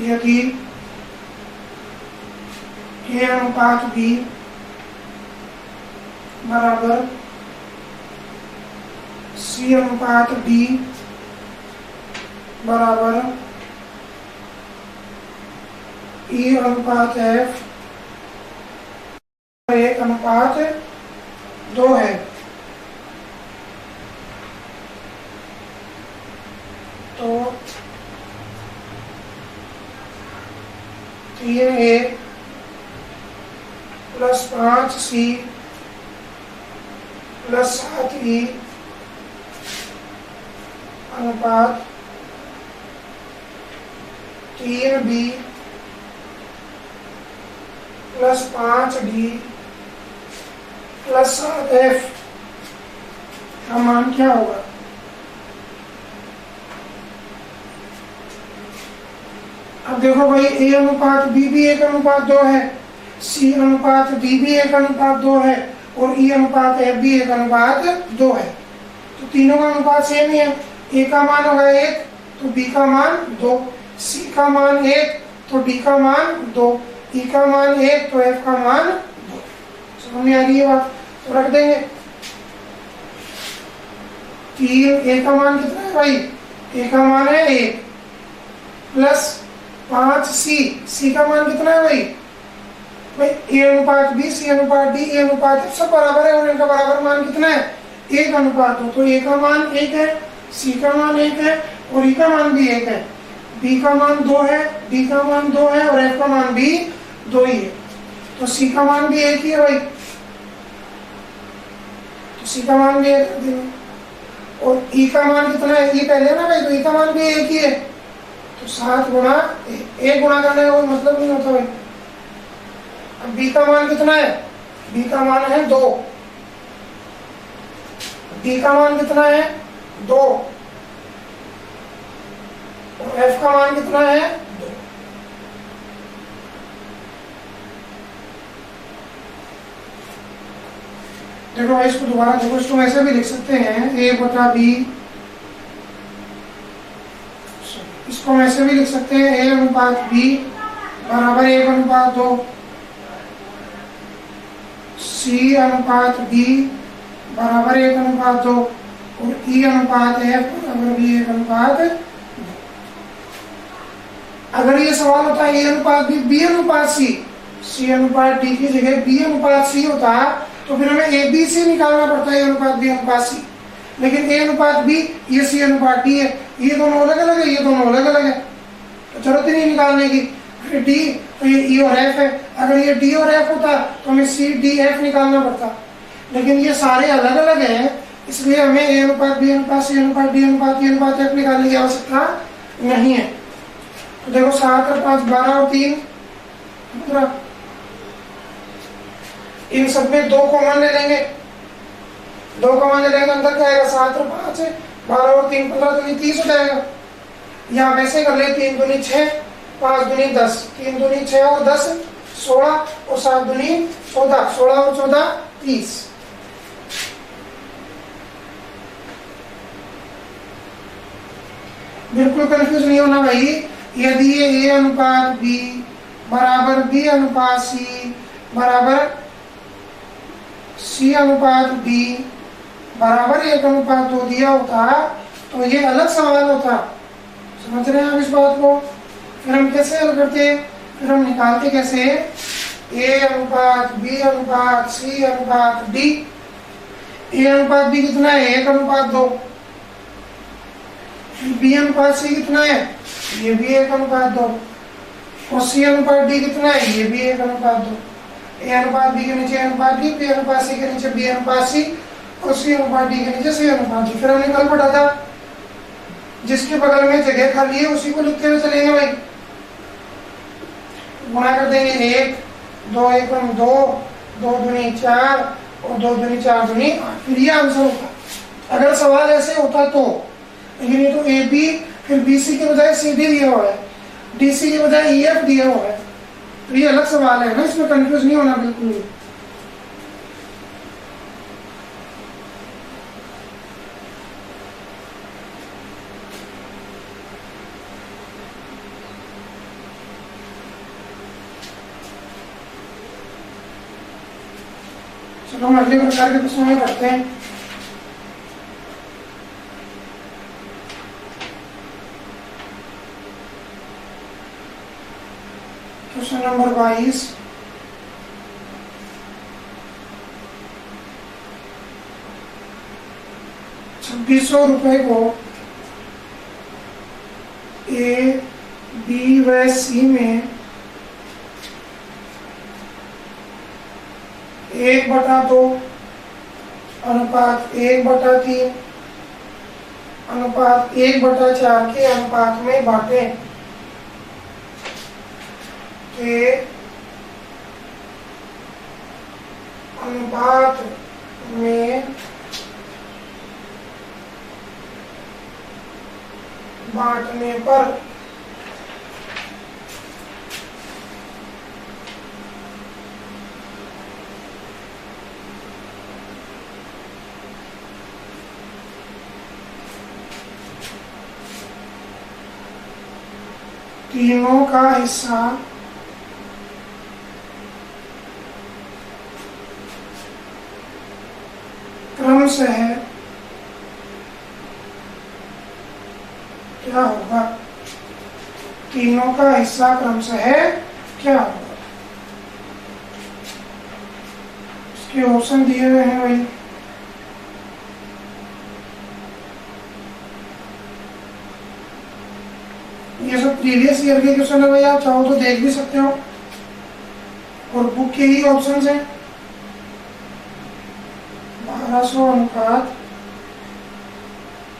यदि a अनुपात b बराबर c अनुपात d बराबर e अनुपात f 1 अनुपात 2 है, तो 3a plus 5c plus 7e अनुपात 3b plus 5d plus 7f का मान क्या होगा? अब देखो भाई, a अनुपात b भी 1 अनुपात 2 है, c अनुपात d भी 1 अनुपात 2 है और e अनुपात f भी 1 अनुपात 2 है। तो तीनों का अनुपात सेम ही है। a का मान होगा 1 तो b का मान 2, c का मान 1 तो d का मान 2, e का मान 1 तो f का मान 2। समझ में आ रही है बात? तो रख देंगे 3, a का मान कितना है भाई? a का मान है 1 प्लस 5c, c का मान कितना है भाई? भाई a अनुपात b, c अनुपात d, a अनुपात f सब बराबर है और इनका बराबर मान कितना है? 1 अनुपात 2। तो a का मान 1 है, c का मान 1 है और ई का मान भी 1 है, बी का मान 2 है, डी का मान 2 है और एफ का मान भी 2 ही है, तो सी का मान भी 1 ही है भाई, तो सी का मान भी 1 कर देंगे। और ई का मान कितना है, ई पहले ना भाई, तो ई का मान भी 1 ही है, तो 7 गुणा 1 गुणा करने का कोई मतलब नहीं होता भाई। अब बी का मान कितना है, बी का मान है 2, डी का मान कितना है 2 और एफ का मान कितना है 2। देखो भाई इसको दोबारा देखो, इसको ऐसे भी लिख सकते हैं ए बटा बी, इसको हम ऐसे भी लिख सकते हैं ए अनुपात बी बराबर 1 अनुपात 2, सी अनुपात बी बराबर 1 अनुपात 2 और ई अनुपात एफ बराबर भी 1 अनुपात 2। अगर ये सवाल होता ए अनुपात बी अनुपात सी अनुपात डी की जगह बी अनुपात सी होता तो फिर हमें ए बी सी निकालना पड़ता है, ए अनुपात बी अनुपात सी। लेकिन ए अनुपात बी ये सी अनुपात डी है, ये दोनों अलग अलग है, ये दोनों अलग अलग है, तो जरूरत ही नहीं निकालने की। फिर डी तो ये ई और एफ है, अगर ये डी और एफ होता तो हमें सी डी एफ निकालना पड़ता, लेकिन ये सारे अलग अलग हैं, इसलिए हमें ए अनुपात बी अनुपात सी अनुपात डी अनुपात ई अनुपात एफ निकालने की आवश्यकता नहीं है। तो देखो 7 और 5 12 और 3 15, इन सब में 2 कॉमन ले लेंगे, 2 कॉमन ले लेंगे, अंदर क्या आएगा 7 और 5 है, 12 और 3 15, तो ये 30 हो जाएगा। या वैसे कर ले 3 दूनी 6 5 दूनी 10, 3 दूनी 6 और 10 16 और 7 दूनी 14, 16 और 14 30। बिल्कुल कंफ्यूज नहीं होना भाई। यदि ये ए अनुपात बी बराबर बी अनुपात सी बराबर सी अनुपात डी बराबर 1 अनुपात 2 दिया होता तो ये अलग सवाल होता। समझ रहे हैं आप इस बात को? फिर हम कैसे हल करते, फिर हम निकालते कैसे, ए अनुपात बी अनुपात सी अनुपात डी। ए अनुपात बी कितना है 1 अनुपात 2, बी अनुपात सी कितना है, ये भी 1 अनुपात 2 और सी अनुपात डी कितना है, ये भी 1 अनुपात 2। ए अनुपात बी के नीचे अनुपात डी, बी अनुपात सी के नीचे बी अनुपात सी और सी अनुपात डी के नीचे सी अनुपात डी। फिर हमने कल पढ़ा था जिसके बगल में जगह खाली है उसी को लिखते हुए चलेंगे भाई। गुणा कर देंगे 1 2 1 2 2 दूनी 4 और 2 दूनी 4 दूनी 8, फिर ये आंसर होता अगर सवाल ऐसे होता तो। लेकिन ये तो ए बी फिर बी सी के बजाय सी डी दिया हुआ है, डी सी के बजाय ई एफ दिया हुआ है, तो ये अलग सवाल है ना, इसमें कंफ्यूज नहीं होना बिल्कुल भी। चलो हम अगले प्रकार के प्रश्नों में करते हैं। क्वेश्चन नंबर 22, ₹2600 को ए बी व सी में 1/2 अनुपात 1/3 अनुपात 1/4 के अनुपात में बांटे के अनुपात में बांटने पर तीनों का हिस्सा क्रमशः क्या होगा, तीनों का हिस्सा क्रमशः क्या होगा। इसके ऑप्शन दिए हुए हैं भाई। प्रीवियस ईयर के क्वेश्चन है भाई, आप चाहो तो देख भी सकते हो और बुक के ही ऑप्शन है। 1200 अनुपात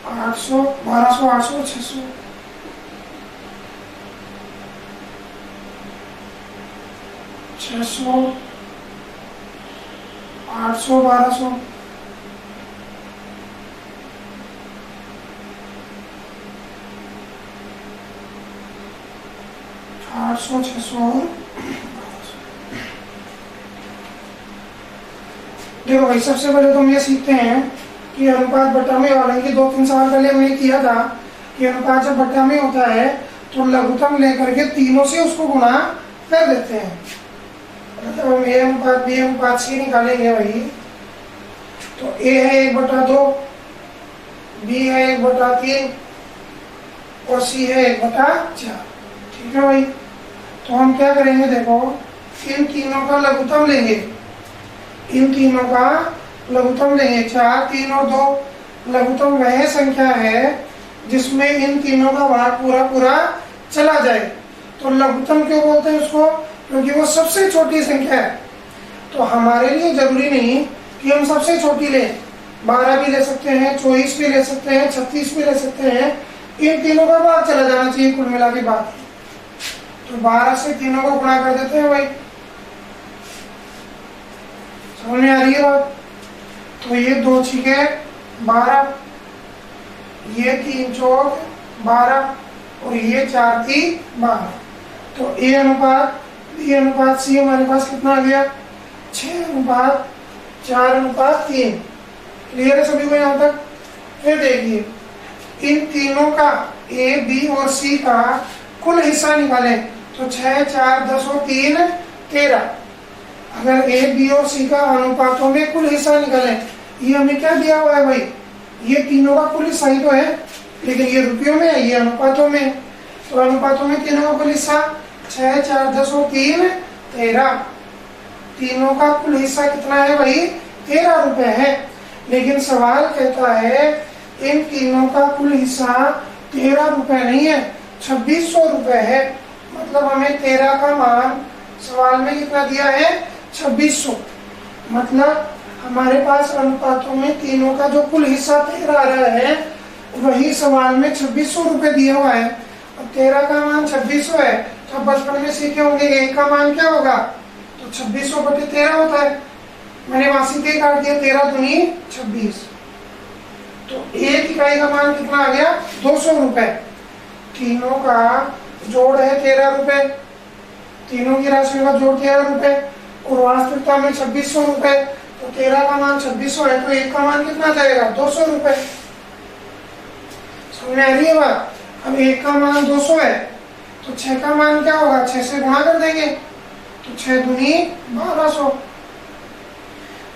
800, 1200 800 600, 600 800 1200, 800 600 और 1200। देखो भाई, सबसे पहले तो हम ये सीखते हैं कि अनुपात बट्टा में, हालांकि 2-3 साल पहले मैंने किया था कि अनुपात जब बट्टा में होता है तो लघुत्तम लेकर के तीनों से उसको गुणा कर देते हैं। मतलब हम ए अनुपात बी अनुपात सी निकालेंगे भाई, तो ए है 1/2, बी है 1/3 और सी है 1/4। ठीक है भाई, तो हम क्या करेंगे, देखो इन तीनों का लघुत्तम लेंगे, इन तीनों का लघुत्तम लेंगे। 4, 3 और 2 लघुत्तम वह संख्या है जिसमें इन तीनों का भाग पूरा पूरा चला जाए। तो लघुत्तम क्यों बोलते हैं उसको, क्योंकि वो सबसे छोटी संख्या है। तो हमारे लिए जरूरी नहीं कि हम सबसे छोटी लें, 12 भी ले सकते हैं, 24 भी ले सकते हैं, 36 भी ले सकते हैं, इन तीनों का भाग चला जाना चाहिए कुल मिला के बाद। तो 12 से तीनों को गुणा कर देते हैं भाई, समझ में आ रही है बात। तो ये 2 छीके 12, ये 3 चौक 12 और ये 4 3 12। तो ए अनुपात बी अनुपात सी हमारे पास कितना आ गया, 6:4:3। क्लियर है सभी को यहाँ तक। फिर देखिए इन तीनों का ए बी और सी का कुल हिस्सा निकालें, तो 6 4 10 और 3 13। अगर ए बी और सी का अनुपातों में कुल हिस्सा निकालें, ये हमें क्या दिया हुआ है भाई, ये तीनों का कुल हिस्सा ही तो है, लेकिन ये रुपयों में है, ये अनुपातों में। तो अनुपातों में तीनों का कुल हिस्सा 6 4 10 और 3 13। तीनों का कुल हिस्सा कितना है भाई, 13 रुपए है। लेकिन सवाल कहता है इन तीनों का कुल हिस्सा 13 रुपए नहीं है, 2600 रुपए है। मतलब हमें 13 का मान सवाल में कितना दिया है, 2600। मतलब हमारे पास अनुपातों में तीनों का जो कुल हिस्सा 13 आ रहा है, वही सवाल में 2600 रुपए दिया हुआ है। अब 13 का मान 2600 है, तो बचपन में सीखे होंगे एक का मान क्या होगा, तो 2600/13 होता है। मैंने वहां सीधे काट दिया, 13 दूनी 26। तो एक इकाई का मान कितना आ गया, 200 रुपए। तीनों का जोड़ है 13 रुपए, तीनों की राशि का जोड़ 13 रुपए और वास्तविकता में 2600 रुपए। तो 13 का मान 2600 है, तो एक का मान कितना जाएगा, 200 रुपए। समझ में आ रही है बात। अब एक का मान 200 है, तो 6 का मान क्या होगा, 6 से गुणा कर देंगे, तो 6 दूनी 1200।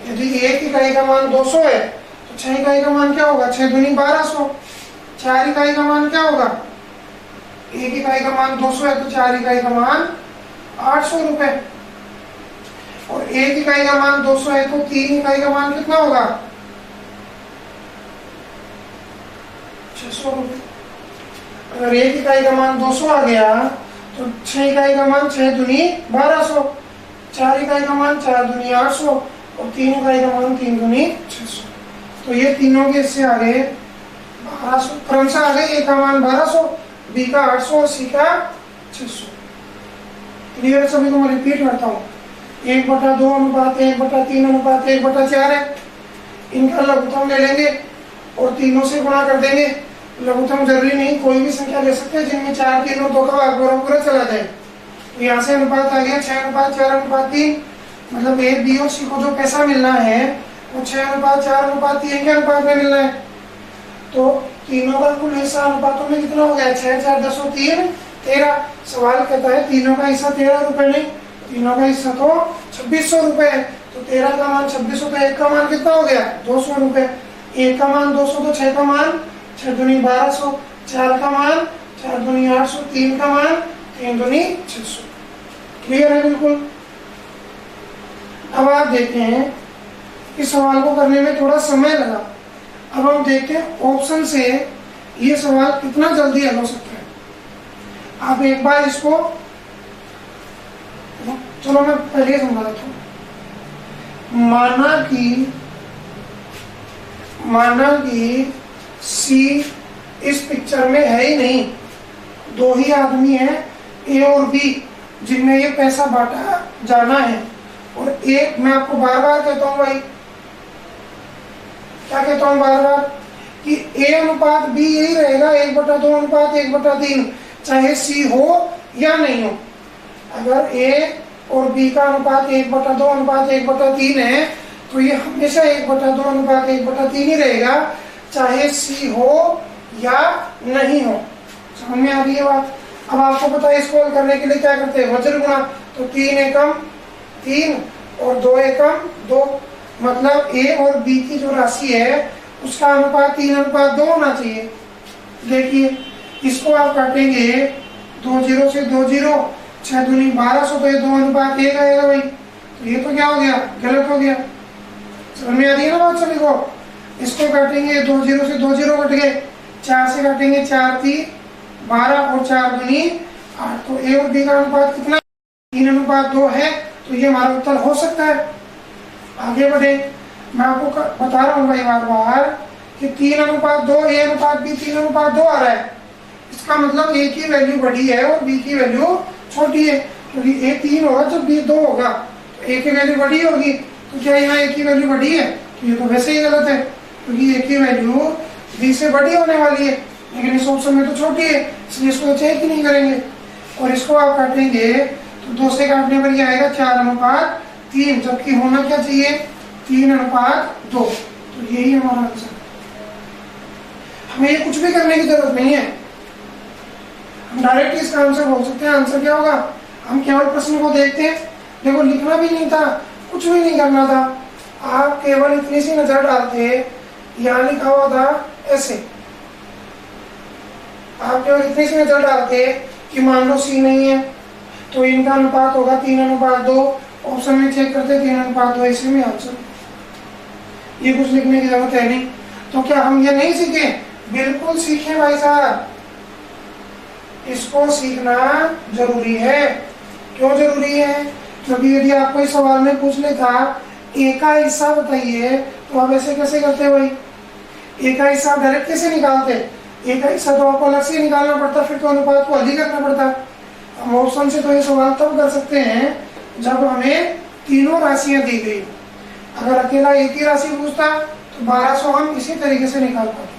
यदि एक इकाई का मान 200 है, तो 6 इकाई का मान क्या होगा, 6 दूनी 1200। 4 इकाई का मान क्या होगा, एक इकाई का मान 200 है, तो 4 इकाई का मान 800 रुपए। और एक इकाई का मान 200 है, तो 3 इकाई का मान कितना होगा, 600 रुपए। अगर एक इकाई का मान 200 आ गया, तो 6 इकाई का मान 6 दूनी 1200, 4 इकाई का मान 4 दूनी 800 और 3 इकाई का मान 3 दूनी 600। तो ये तीनों के हिस्से आ गए 1200, क्रमशः आ गए। ए का मान 1200, बी का 800 और सी का 600। क्लियर सभी को मैं रिपीट करता हूँ, 1/2 अनुपात 1/3 अनुपात 1/4 है। इनका लघुत्तम ले लेंगे और तीनों से गुणा कर देंगे। लघुत्तम जरूरी नहीं, कोई भी संख्या ले सकते हैं जिनमें 4 3 और 2 का भाग पूरा चला जाए। तो यहाँ से अनुपात आ गया 6:4:3। मतलब ए बी और सी को जो पैसा मिलना है वो 6:4:3 के अनुपात में मिलना है। तो तीनों का कुल हिस्सा अनुपातों में कितना हो गया, 6 4 10 और 3 13। सवाल कहता है तीनों का हिस्सा 13 रुपए नहीं, तीनों का हिस्सा तो 2600 रुपए है। तो 13 का मान 2600, तो एक का मान कितना हो गया, 200 रुपए। एक का मान 200, तो 6 का मान 6 दूनी 1200, 4 का मान 4 दूनी 800, 3 का मान 3 दूनी 600। क्लियर है बिल्कुल। अब आप देखते हैं इस सवाल को करने में थोड़ा समय लगा। अब हम देखते हैं ऑप्शन से ये सवाल कितना जल्दी हल हो सकता है। आप एक बार इसको, चलो मैं पहले समझा देता हूँ। माना कि सी इस पिक्चर में है ही नहीं, दो ही आदमी हैं ए और बी जिनमें ये पैसा बांटा जाना है। और एक, मैं आपको बार बार कहता हूँ भाई, क्या कहता हूँ बार बार, कि ए अनुपात बी यही रहेगा 1/2 अनुपात 1/3, चाहे सी हो या नहीं हो। अगर ए और बी का अनुपात 1/2 अनुपात 1/3 है तो ये हमेशा 1/2 अनुपात 1/3 ही रहेगा, चाहे सी हो या नहीं हो। समझ में आ रही है बात? अब आपको पता है इसको हल करने के लिए क्या करते हैं, वज्र गुणा। तो 3 एकम 3 और 2 एकम 2, मतलब ए और बी की जो राशि है उसका अनुपात 3:2 होना चाहिए। देखिए इसको आप काटेंगे 2 0 से 2 0, 6 दूनी 1200, तो ये 2:1 आएगा भाई। तो ये तो क्या हो गया, गलत हो गया। समझ में आ रही है ना बात सभी को? इसको काटेंगे 2 0 से 2 0 कट गए, 4 से काटेंगे 4 3 12 और 4 दूनी 8। तो ए और बी का अनुपात कितना, 3:2 है। तो ये हमारा उत्तर हो सकता है। आगे बढ़े, मैं आपको बता रहा हूँ भाई बार बार कि 3:2, ए अनुपात बी 3:2 आ रहा है। इसका मतलब ए की वैल्यू बड़ी है और बी की वैल्यू छोटी है, क्योंकि ए 3 होगा जब बी 2 होगा, तो ए की वैल्यू बड़ी होगी। तो क्या यहाँ ए की वैल्यू बड़ी है? तो ये तो वैसे ही गलत है, क्योंकि ए की वैल्यू बी से बड़ी होने वाली है, लेकिन इस ऑप्शन में तो छोटी है, इसलिए इसको चेक ही नहीं करेंगे। और इसको आप काटेंगे तो 2 से काटने पर ये आएगा 4:3, जबकि होना क्या चाहिए 3:2। तो यही हमारा आंसर। हमें ये कुछ भी करने की जरूरत नहीं है, हम डायरेक्ट इसका आंसर बोल सकते हैं। आंसर क्या होगा, हम केवल प्रश्न को देखते हैं। देखो लिखना भी नहीं था, कुछ भी नहीं करना था, आप केवल इतनी सी नजर डालते, यहाँ लिखा हुआ था ऐसे, आप केवल इतनी सी नजर डालते कि मान लो सी नहीं है तो इनका अनुपात होगा 3:2, ऑप्शन में चेक करते 3:2, इसी में आंसर। ये कुछ लिखने की जरूरत है नहीं। तो क्या हम ये नहीं सीखे? बिल्कुल सीखे भाई साहब, इसको सीखना जरूरी है। क्यों जरूरी है? क्योंकि यदि आपको इस सवाल में पूछ ले था ए का हिस्सा बताइए, तो आप ऐसे कैसे करते भाई? ए का हिस्सा डायरेक्ट कैसे निकालते? ए का हिस्सा तो आपको अलग से निकालना पड़ता, फिर तो अनुपात को अधिक करना पड़ता। हम ऑप्शन से तो ये सवाल तब कर सकते हैं जब हमें तीनों राशियां दी गई। अगर अकेला एक ही राशि पूछता तो 1200 हम इसी तरीके से निकाल पाते।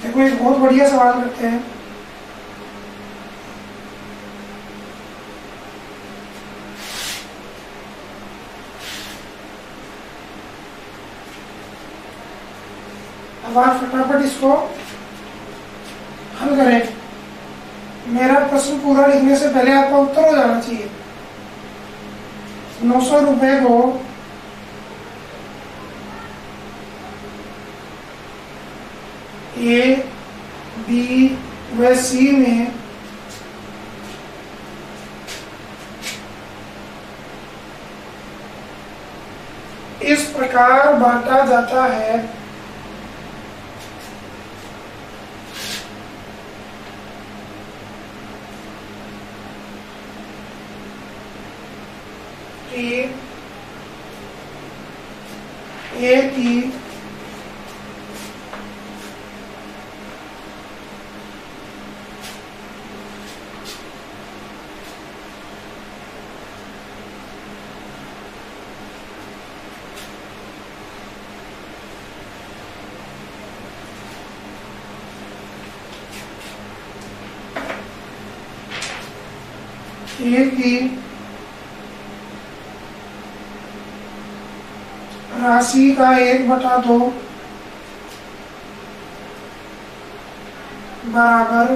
देखो एक बहुत बढ़िया सवाल करते हैं। अब आप फटाफट इसको हल करें। मेरा प्रश्न पूरा लिखने से पहले आपका उत्तर हो जाना चाहिए। 900 रुपए को ए बी व सी में इस प्रकार बांटा जाता है कि ए की राशि का 1/2 बराबर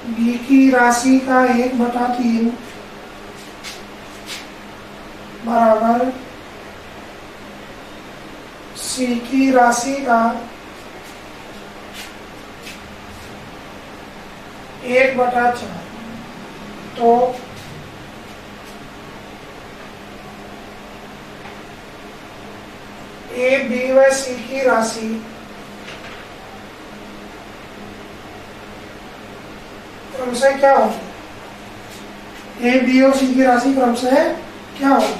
बी की राशि का 1/3 बराबर सी की राशि का 1/4। तो ए बी व सी की राशि क्रमशः क्या होगी? ए बी और सी की राशि क्रमशः क्या होगी?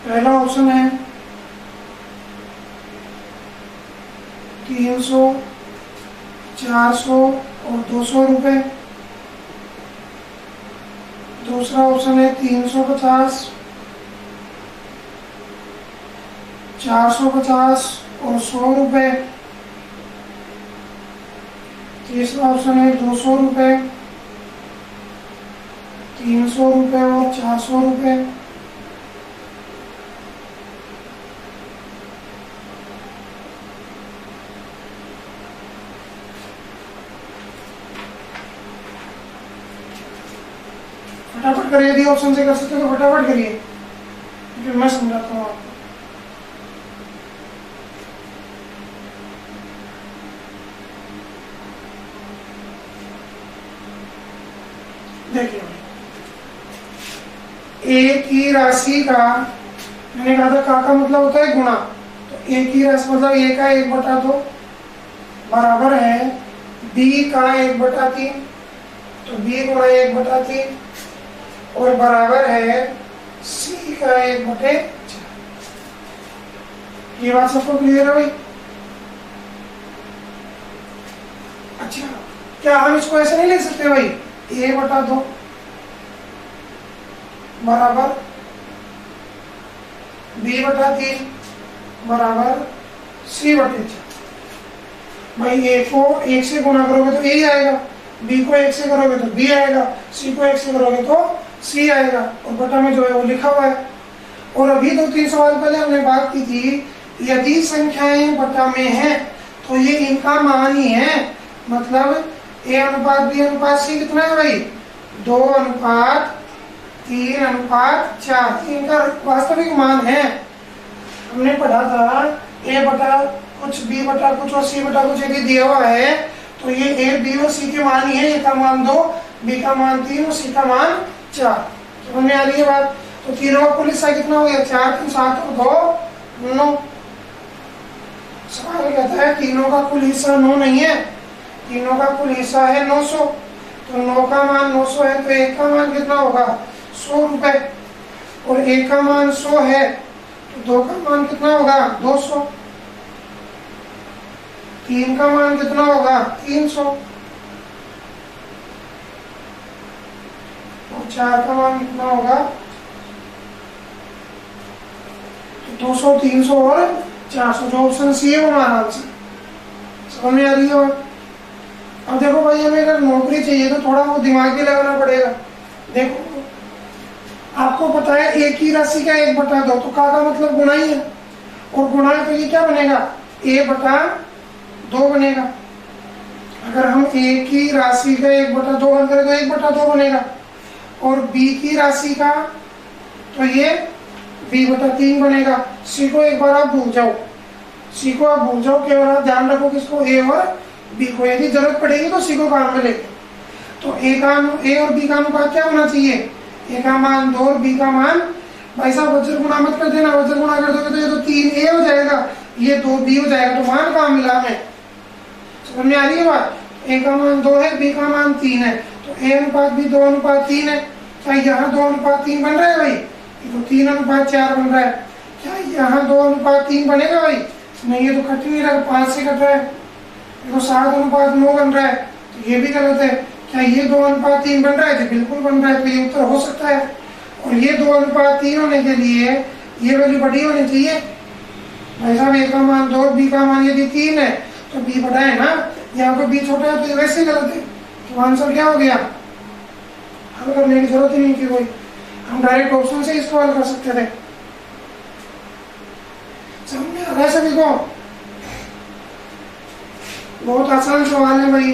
पहला ऑप्शन है 300, 400 और 200 रुपए। दूसरा ऑप्शन है 350, 450 और 100 रुपए। तीसरा ऑप्शन है 200 रुपए, 300 रुपए और 400 रुपए। फटाफट करिए, यदि ऑप्शन से कर सकते हो तो फटाफट करिए, फिर मैं समझाता हूँ आपको। देखिए, ए की राशि का, मैंने कहा था का मतलब होता है गुणा, तो ए की राशि मतलब ए का 1/2 बराबर है बी का 1/3, तो बी गुणा 1/3 और बराबर है सी का 1/4। ये बात सबको क्लियर है भाई? अच्छा, क्या हम इसको ऐसे नहीं लिख सकते भाई? A/2 बराबर B/3 बराबर C/4। भाई ए को 1 से गुणा करोगे तो ए आएगा, बी को 1 से करोगे तो बी आएगा, सी को 1 से करोगे तो सी आएगा, और बटा में जो है वो लिखा हुआ है। और अभी 2-3 सवाल पहले हमने बात की थी, यदि संख्याएं बटा में हैं तो ये इनका मान ही है, मतलब ए अनुपात बी अनुपात सी कितना है भाई? 2:3:4, इनका वास्तविक मान है। हमने पढ़ा था ए बटा कुछ बी बटा कुछ और सी बटा कुछ यदि दिया हुआ है तो ये ए बी और सी के मान ही है, ए का मान 2, बी का मान 3 और सी का मान 4। समझ में आ रही है बात? तो तीनों का कुल हिस्सा कितना हो गया? 4, 3, 7 और 2 9। सवाल कहता है तीनों का कुल हिस्सा 9 नहीं है, तीनों का कुल हिस्सा है 900, तो 9 का मान 900 है तो एक का मान कितना होगा? 100 रुपए, और एक का मान 100 है तो 2 का मान कितना होगा? 200, 3 का मान कितना होगा? 300, और 4 का मान कितना होगा? 200, 300 और 400, जो ऑप्शन सी है वो हमारा आंसर। समझ में आ रही है बात? अब देखो भाई, हमें अगर नौकरी चाहिए तो थोड़ा वो दिमाग भी लगाना पड़ेगा। देखो, आपको पता है एक ही राशि का 1/2, तो का मतलब गुणा ही है, और गुणा है तो ये क्या बनेगा? A/2 बनेगा। अगर हम ए की राशि का 1/2 हल करें तो 1/2 बनेगा, और बी की राशि का तो ये B/3 बनेगा। सी को एक बार आप भूल जाओ, सी को आप भूल जाओ, केवल आप ध्यान रखो किसको? ए और बी को। यदि जरूरत पड़ेगी तो सी को काम में लेंगे। तो ए और बी का अनुपात क्या होना चाहिए? ए का मान 2 और बी का मान, भाई साहब वज्र गुणा मत कर देना, वज्र गुणा कर दोगे तो ये तो 3A हो जाएगा, ये 2B हो जाएगा, तो मान कहाँ मिला हमें? समझ में आ रही है बात? ए का मान 2 है, बी का मान 3 है, तो ए अनुपात भी 2:3 है। क्या यहाँ 2:3 बन रहा है भाई? ये तो 3:4 बन रहा है। क्या यहाँ 2:3 बनेगा भाई? नहीं, ये तो कट नहीं रहा, 5 से कट रहा है। देखो 7:9 बन रहा है, तो ये भी गलत है। क्या ये 2:3 बन रहा है? तो बिल्कुल बन रहा है, तो ये उत्तर हो सकता है। और ये 2:3 होने के लिए ये वैल्यू बड़ी होनी चाहिए। भाई साहब ए का मान 2, बी का मान यदि 3 है तो बी बड़ा है ना, यहाँ पे बी छोटा है तो ये वैसे गलत है। तो आंसर क्या हो गया? हल करने की जरूरत ही नहीं थी कोई, हम डायरेक्ट ऑप्शन से इसको हल कर सकते थे। समझ में आ रहा है सभी को? बहुत आसान सवाल है भाई।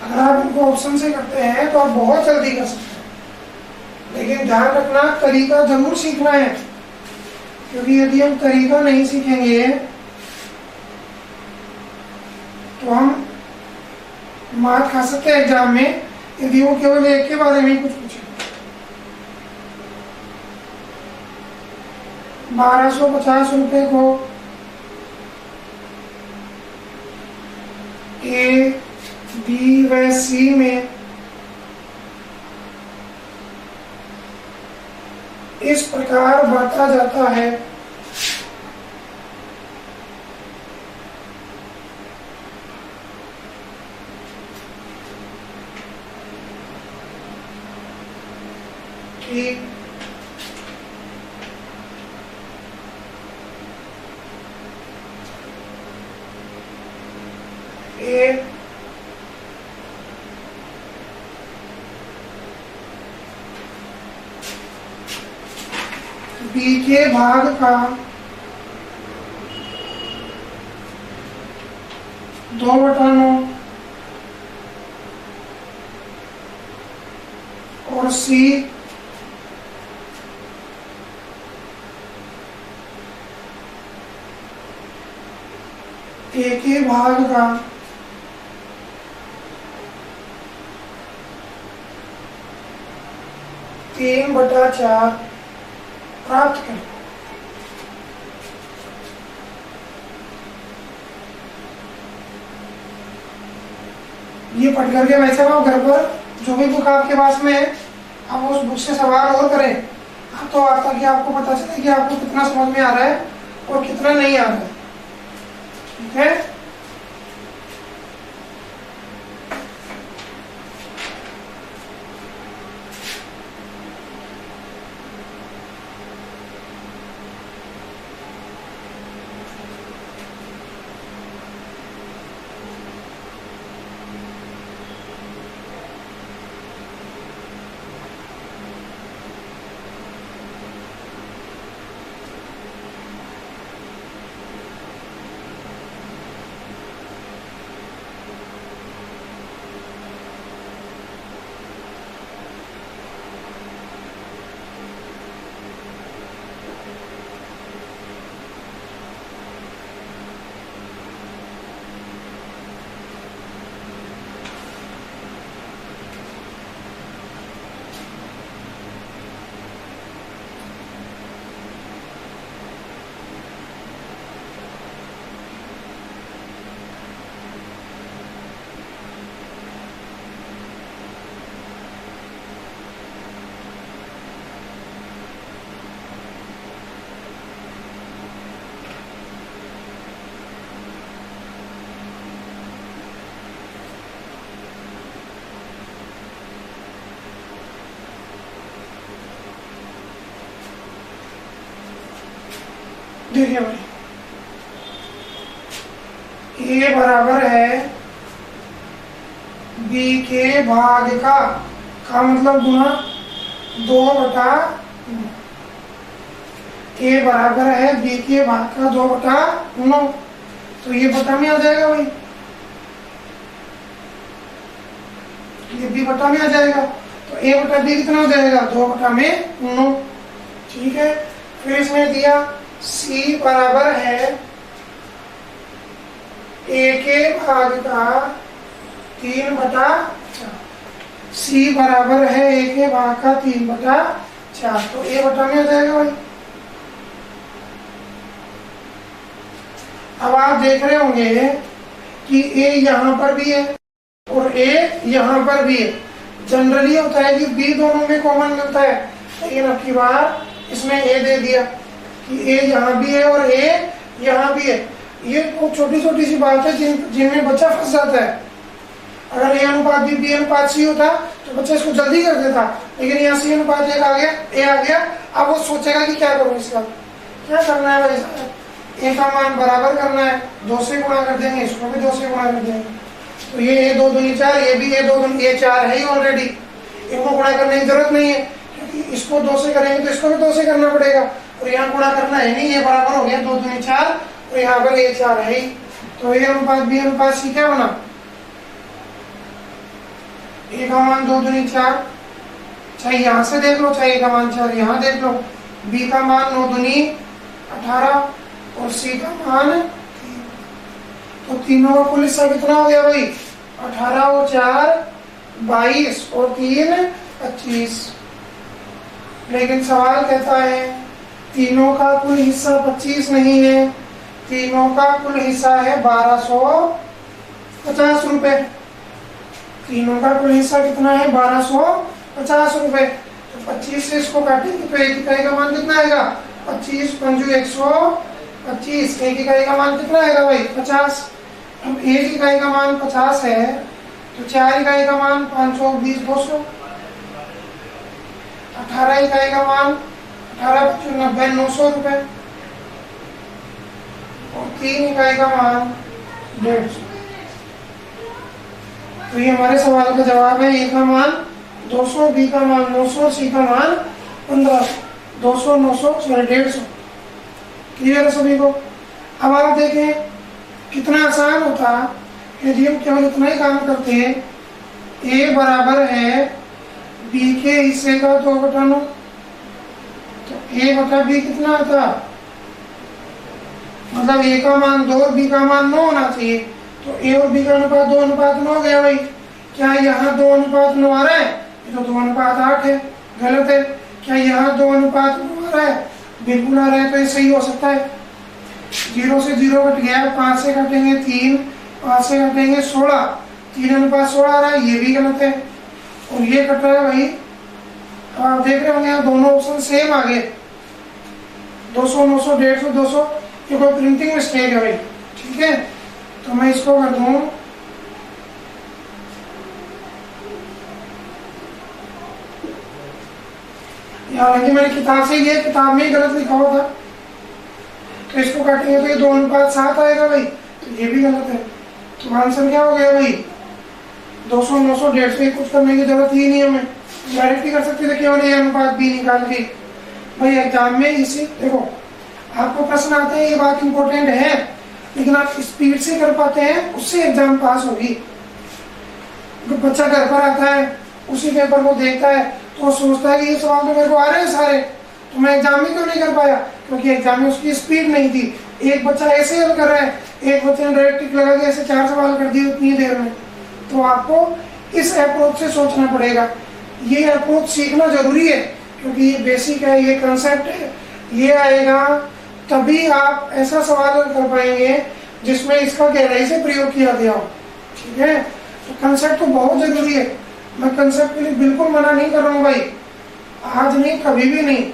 अगर आप इनको ऑप्शन से करते हैं तो आप बहुत जल्दी कर सकते हैं, लेकिन ध्यान रखना तरीका जरूर सीखना है, क्योंकि यदि हम तरीका नहीं सीखेंगे तो हम मार खा सकते हैं एग्जाम में यदि वो केवल एक के बारे में ही कुछ पूछे। 1250 रुपए को ए, बी व सी में इस प्रकार बांटा जाता है कि ए बी के भाग का 2/9 और सी ए के भाग का 3/4 प्राप्त करें। ये पढ़ करके वैसे आप घर पर जो भी बुक आपके पास में है आप उस बुक से सवाल और करें तो ताकि आपको पता चले कि आपको कितना समझ में आ रहा है और कितना नहीं आ रहा है। ठीक है, देखिए भाई ए बराबर है बी के भाग का मतलब गुना 2/9। ए बराबर है बी के भाग का 2/9 तो ये बटा में आ जाएगा भाई, ये बी बटा में आ जाएगा तो ए बटा बी कितना हो जाएगा 2/9। ठीक है, फिर इसमें दिया सी बराबर है ए के भाग का 3/4। सी बराबर है ए के भाग का 3/4 तो ए बटा में आ जाएगा भाई। अब आप देख रहे होंगे कि ए यहाँ पर भी है और ए यहाँ पर भी है। जनरली होता है कि बी दोनों में कॉमन मिलता है, लेकिन अब की बार इसमें ए दे दिया कि ए यहाँ भी है और ए यहाँ भी है। ये बहुत छोटी छोटी सी बात है जिनमें बच्चा फंस जाता है। अगर ए अनुपात बी अनुपात सी होता तो बच्चा इसको जल्दी कर देता, लेकिन यहाँ सी अनुपात एक आ गया, ए आ गया। अब वो सोचेगा कि क्या करूँ, इसका क्या करना है भाई, ए का मान बराबर करना है, 2 से गुणा कर देंगे, इसको भी 2 से गुणा कर देंगे। तो ये ए 2 दूनी 4, ये भी ए 2 दूनी ए 4 है ही ऑलरेडी, इनको गुणा करने की जरूरत नहीं है क्योंकि इसको 2 से करेंगे तो इसको भी 2 से करना पड़ेगा और यहाँ गुणा करना है नहीं, ये बराबर हो गया 2 दूनी 4 और यहाँ पर ए 4 है ही। तो ए अनुपात बी अनुपात सी क्या बना, ए का मान 2 दूनी 4, चाहे यहाँ से देख लो चाहे ए का मान 4 यहाँ देख लो। बी का मान 9 दूनी 18 और सी का मान 3, तो तीनों का कुल हिस्सा कितना हो गया भाई 18 और 4 22 और 3 25। लेकिन सवाल कहता है तीनों का कुल हिस्सा 25 नहीं है, तीनों का कुल हिस्सा है 1250 रुपए। तीनों का कुल हिस्सा कितना है 1250 रुपए। तो 25 से इसको काटेंगे तो एक इकाई का मान कितना आएगा 25 पंजू 125। एक इकाई का मान कितना आएगा भाई 50। अब एक इकाई का मान 50 है तो 4 इकाई का मान 520 200। 18 इकाई का मान 18 25 90 900 रुपए और 3 इकाई का मान 150। तो ये हमारे सवाल का जवाब है। ए का मान 200, बी का मान 900, सी का मान 1500। 200 900 सॉरी 150। क्लियर है सभी को। अब आप देखें कितना आसान होता यदि हम केवल इतना ही काम करते हैं। ए बराबर है बी के हिस्से का 2/9। तो ए बटा बी कितना आता, मतलब ए का मान 2 और बी का मान 9 होना चाहिए। तो ए और बी का अनुपात 2:9 हो गया भाई। क्या यहाँ 2:9 आ रहा है? ये तो 2:8 है। गलत है। क्या यहाँ 2:9 आ रहा है? बिल्कुल आ रहा है। तो ये सही हो सकता है। 0 से 0 कट गया, 5 से कटेंगे 3, 5 से कटेंगे 16, 3:16 आ रहा है। ये भी गलत है और ये कट रहा है भाई। आप देख रहे होंगे यहाँ दोनों ऑप्शन सेम आ गए। 200 900 150 200। ये कोई प्रिंटिंग मिस्टेक है भाई। ठीक है, तो मैं इसको कर दूं हालांकि मैंने किताब से ये किताब में ही गलत लिखा हुआ था। तो इसको काटेंगे तो ये 2:7 आएगा भाई। तो ये भी गलत है। तो आंसर क्या हो गया भाई 200 900 150। कुछ करने की जरूरत ही नहीं है। हमें डायरेक्ट ही कर सकते थे केवल ये अनुपात बी निकाल के। भाई एग्जाम में इसी देखो आपको प्रश्न आते हैं, ये बात इंपॉर्टेंट है, लेकिन आप स्पीड से कर पाते हैं उससे एग्जाम पास होगी। जो बच्चा घर पर आता है उसी पेपर को देखता है तो सोचता है कि ये सवाल तो मेरे को आ रहे हैं सारे, तो मैं एग्जाम में क्यों नहीं कर पाया? क्योंकि एग्जाम में उसकी स्पीड नहीं थी। एक बच्चा ऐसे हल कर रहा है, एक बच्चे ने डायरेक्ट टिक लगा के ऐसे 4 सवाल कर दिए उतनी देर में। तो आपको इस अप्रोच से सोचना पड़ेगा। ये अप्रोच सीखना जरूरी है क्योंकि ये बेसिक है, ये कंसेप्ट है। ये आएगा तभी आप ऐसा सवाल कर पाएंगे जिसमें इसका गहराई से प्रयोग किया गया हो। ठीक है, तो कंसेप्ट तो बहुत जरूरी है। मैं कंसेप्ट के लिए बिल्कुल मना नहीं कर रहा हूँ भाई, आज नहीं कभी भी नहीं।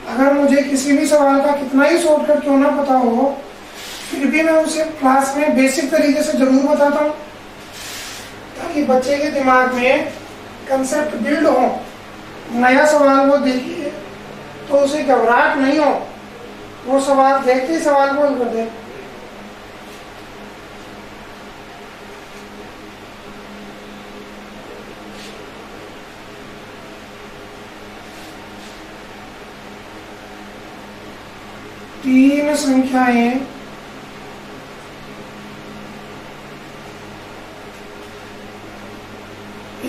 अगर मुझे किसी भी सवाल का कितना ही शॉर्टकट क्यों ना पता हो, फिर भी मैं उसे क्लास में बेसिक तरीके से जरूर बताता हूँ ताकि बच्चे के दिमाग में कंसेप्ट बिल्ड हो। नया सवाल वो देखिए तो उसे घबराहट नहीं हो, वो सवाल देखते ही सवाल को हल कर दे। तीन संख्याएं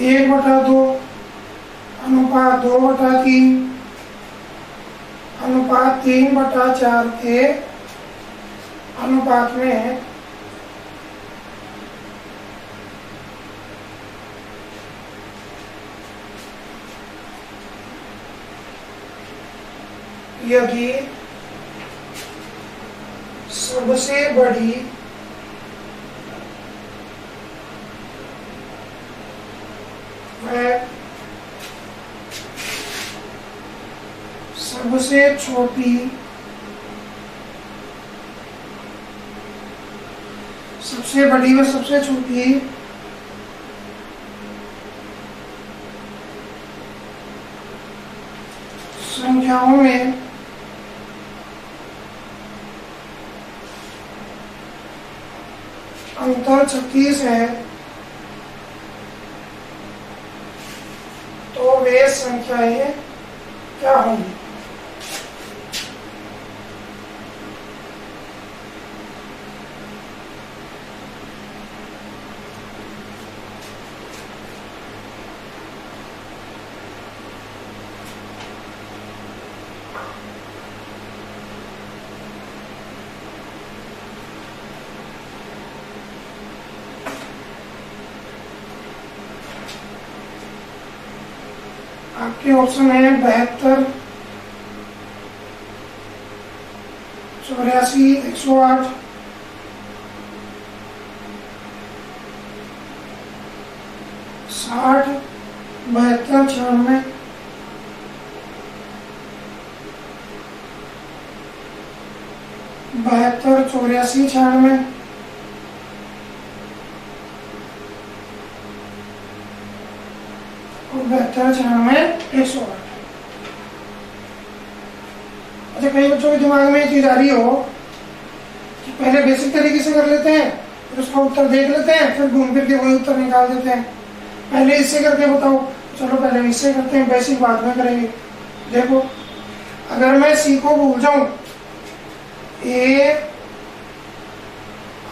एक बटा दो अनुपात 2/3 अनुपात 3/4 के अनुपात में यदि सबसे बड़ी व सबसे छोटी सबसे बड़ी व सबसे छोटी संख्याओं में अंतर 36 है तो वे संख्याएं क्या होंगी? आपके ऑप्शन है 72, 84, 108, 60, 72, 96, 72, 84, 96 और 72, 96, 108। अच्छा, कई बच्चों के दिमाग में ये चीज आ रही हो कि पहले बेसिक तरीके से कर लेते हैं, फिर उसका उत्तर देख लेते हैं, फिर घूम फिर के वही उत्तर निकाल देते हैं। पहले इससे करके बताओ। चलो पहले इससे करते हैं, बेसिक बाद में करेंगे। देखो, अगर मैं सी को भूल जाऊं, ए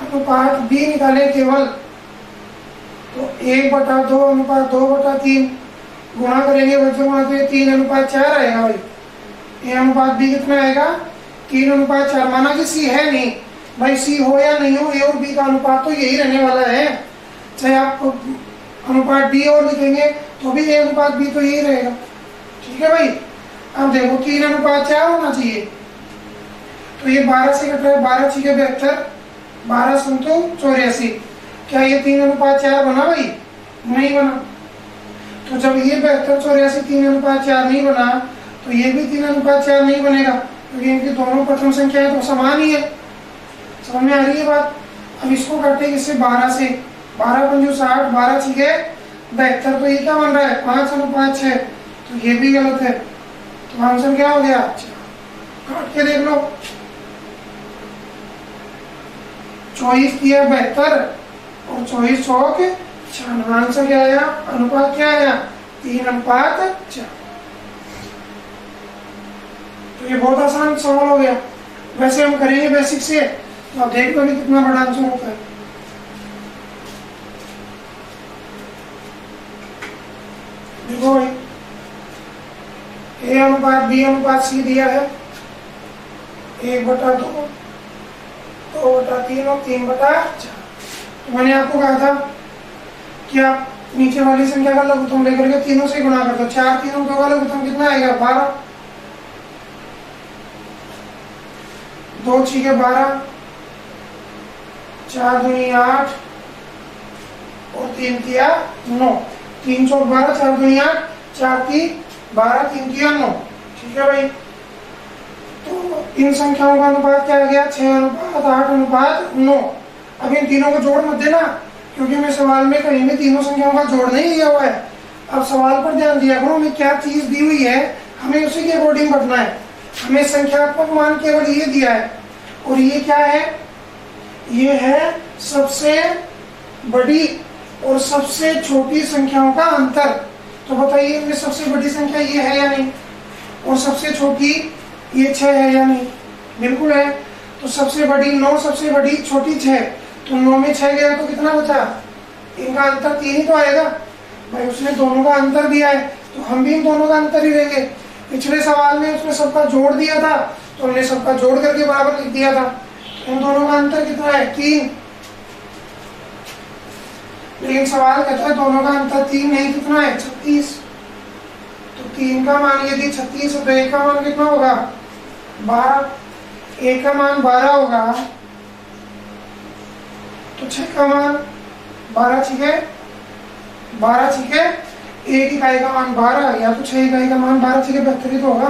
अनुपात बी निकाले केवल, तो 1/2 अनुपात 2/3 गुणा करेंगे बच्चों, वहां पे 3:4 आएगा भाई। ए अनुपात बी कितना आएगा? 3:4। माना कि सी है नहीं भाई, सी हो या नहीं हो, ए और बी का अनुपात तो यही रहने वाला है। चाहे आप अनुपात डी और लिखेंगे तो भी ए अनुपात बी तो यही रहेगा। ठीक है भाई। अब देखो 3:4 होना चाहिए, तो ये 12 से कट रहा है, 12 6 72, 12 संतु 84। क्या ये 3:4 बना भाई? नहीं बना। तो जब ये 72 84 3:4 नहीं बना, तो ये भी 3:4 नहीं बनेगा, क्योंकि इनकी दोनों प्रथम संख्या है तो समान ही है। समझ में आ रही है बात? अब इसको करते हैं इससे 12 से, 12 पंजू 60, 12 6 72, तो ये क्या बन रहा है? 5:6। तो ये भी गलत है। तो आंसर क्या हो गया? काट के देख लो। 24 दिया 72 और 24 चौक 96। आंसर क्या आया? अनुपात क्या आया? 3:4। तो ये बहुत आसान सवाल हो गया। वैसे हम करेंगे बेसिक से, तो आप देख लो भी कितना बड़ा आंसर होता है। देखो भाई, ए अनुपात बी अनुपात सी दिया है 1/2, 2/3 और 3/4। तो मैंने आपको कहा था कि आप नीचे वाली संख्या का लघुत्तम लेकर के तीनों से गुणा कर दो। 4 3 का लघुत्तम कितना आएगा? 12। 2 6 12, 4 दूनी 8 और 3 तिया 9। 3 चौक 12, 4 दूनी 8, 4 ती 12, 3 तिया 9। ठीक है भाई। तो इन संख्याओं का अनुपात क्या आ गया? 6:8:9। अब इन तीनों को जोड़ मत देना, क्योंकि मैं सवाल में कहीं भी तीनों संख्याओं का जोड़ नहीं दिया हुआ है। अब सवाल पर ध्यान दिया करो, हमें क्या चीज दी हुई है, हमें उसी के अकॉर्डिंग बढ़ना है। हमें संख्यात्मक मान केवल ये दिया है, और ये क्या है? ये है सबसे बड़ी और सबसे छोटी संख्याओं का अंतर। तो बताइए, इनमें सबसे बड़ी संख्या ये है या नहीं, और सबसे छोटी ये 6 है या नहीं? बिल्कुल है। तो सबसे बड़ी 9, सबसे बड़ी छोटी 6, तो 9 में 6 गया तो कितना बचा? इनका अंतर 3 ही तो आएगा भाई। उसने दोनों का अंतर दिया है, तो हम भी इन दोनों का अंतर ही लेंगे। पिछले सवाल में उसने सबका जोड़ दिया था, तो हमने सबका जोड़ करके बराबर लिख दिया था। तो इन दोनों का अंतर कितना है? 3। लेकिन सवाल कहता है दोनों का अंतर 3 नहीं, कितना है? 36। तो 3 का मान यदि 36 है, तो 1 का मान कितना होगा? 12। 1 का मान 12 होगा, तो 6 का मान 12 6 12 6 1 इकाई का मान 12, या तो 6 इकाई का मान 12 6 72 तो होगा।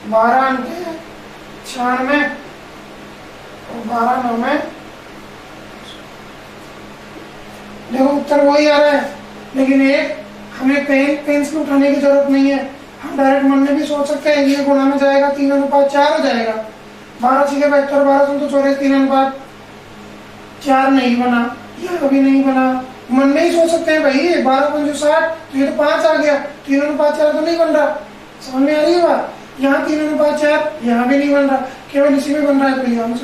12 अंक 96 और 12 9 में, देखो उत्तर वही आ रहा है। लेकिन एक हमें पेंसिल उठाने की जरूरत नहीं है, हम डायरेक्ट मन में भी सोच सकते हैं। ये गुणा में जाएगा 3:4 हो जाएगा। 12 6 72, 12 संतु 84, 3:4 नहीं बना, यह कभी नहीं बना। मन में ही सोच सकते हैं भाई। 12 पंजू 60, तो ये तो 5 आ गया। 3:4 तो नहीं बन रहा। समझ में आ रही है बात? यहाँ 3:4, यहाँ भी नहीं बन रहा, केवल इसी में बन रहा है। तो ये आंसर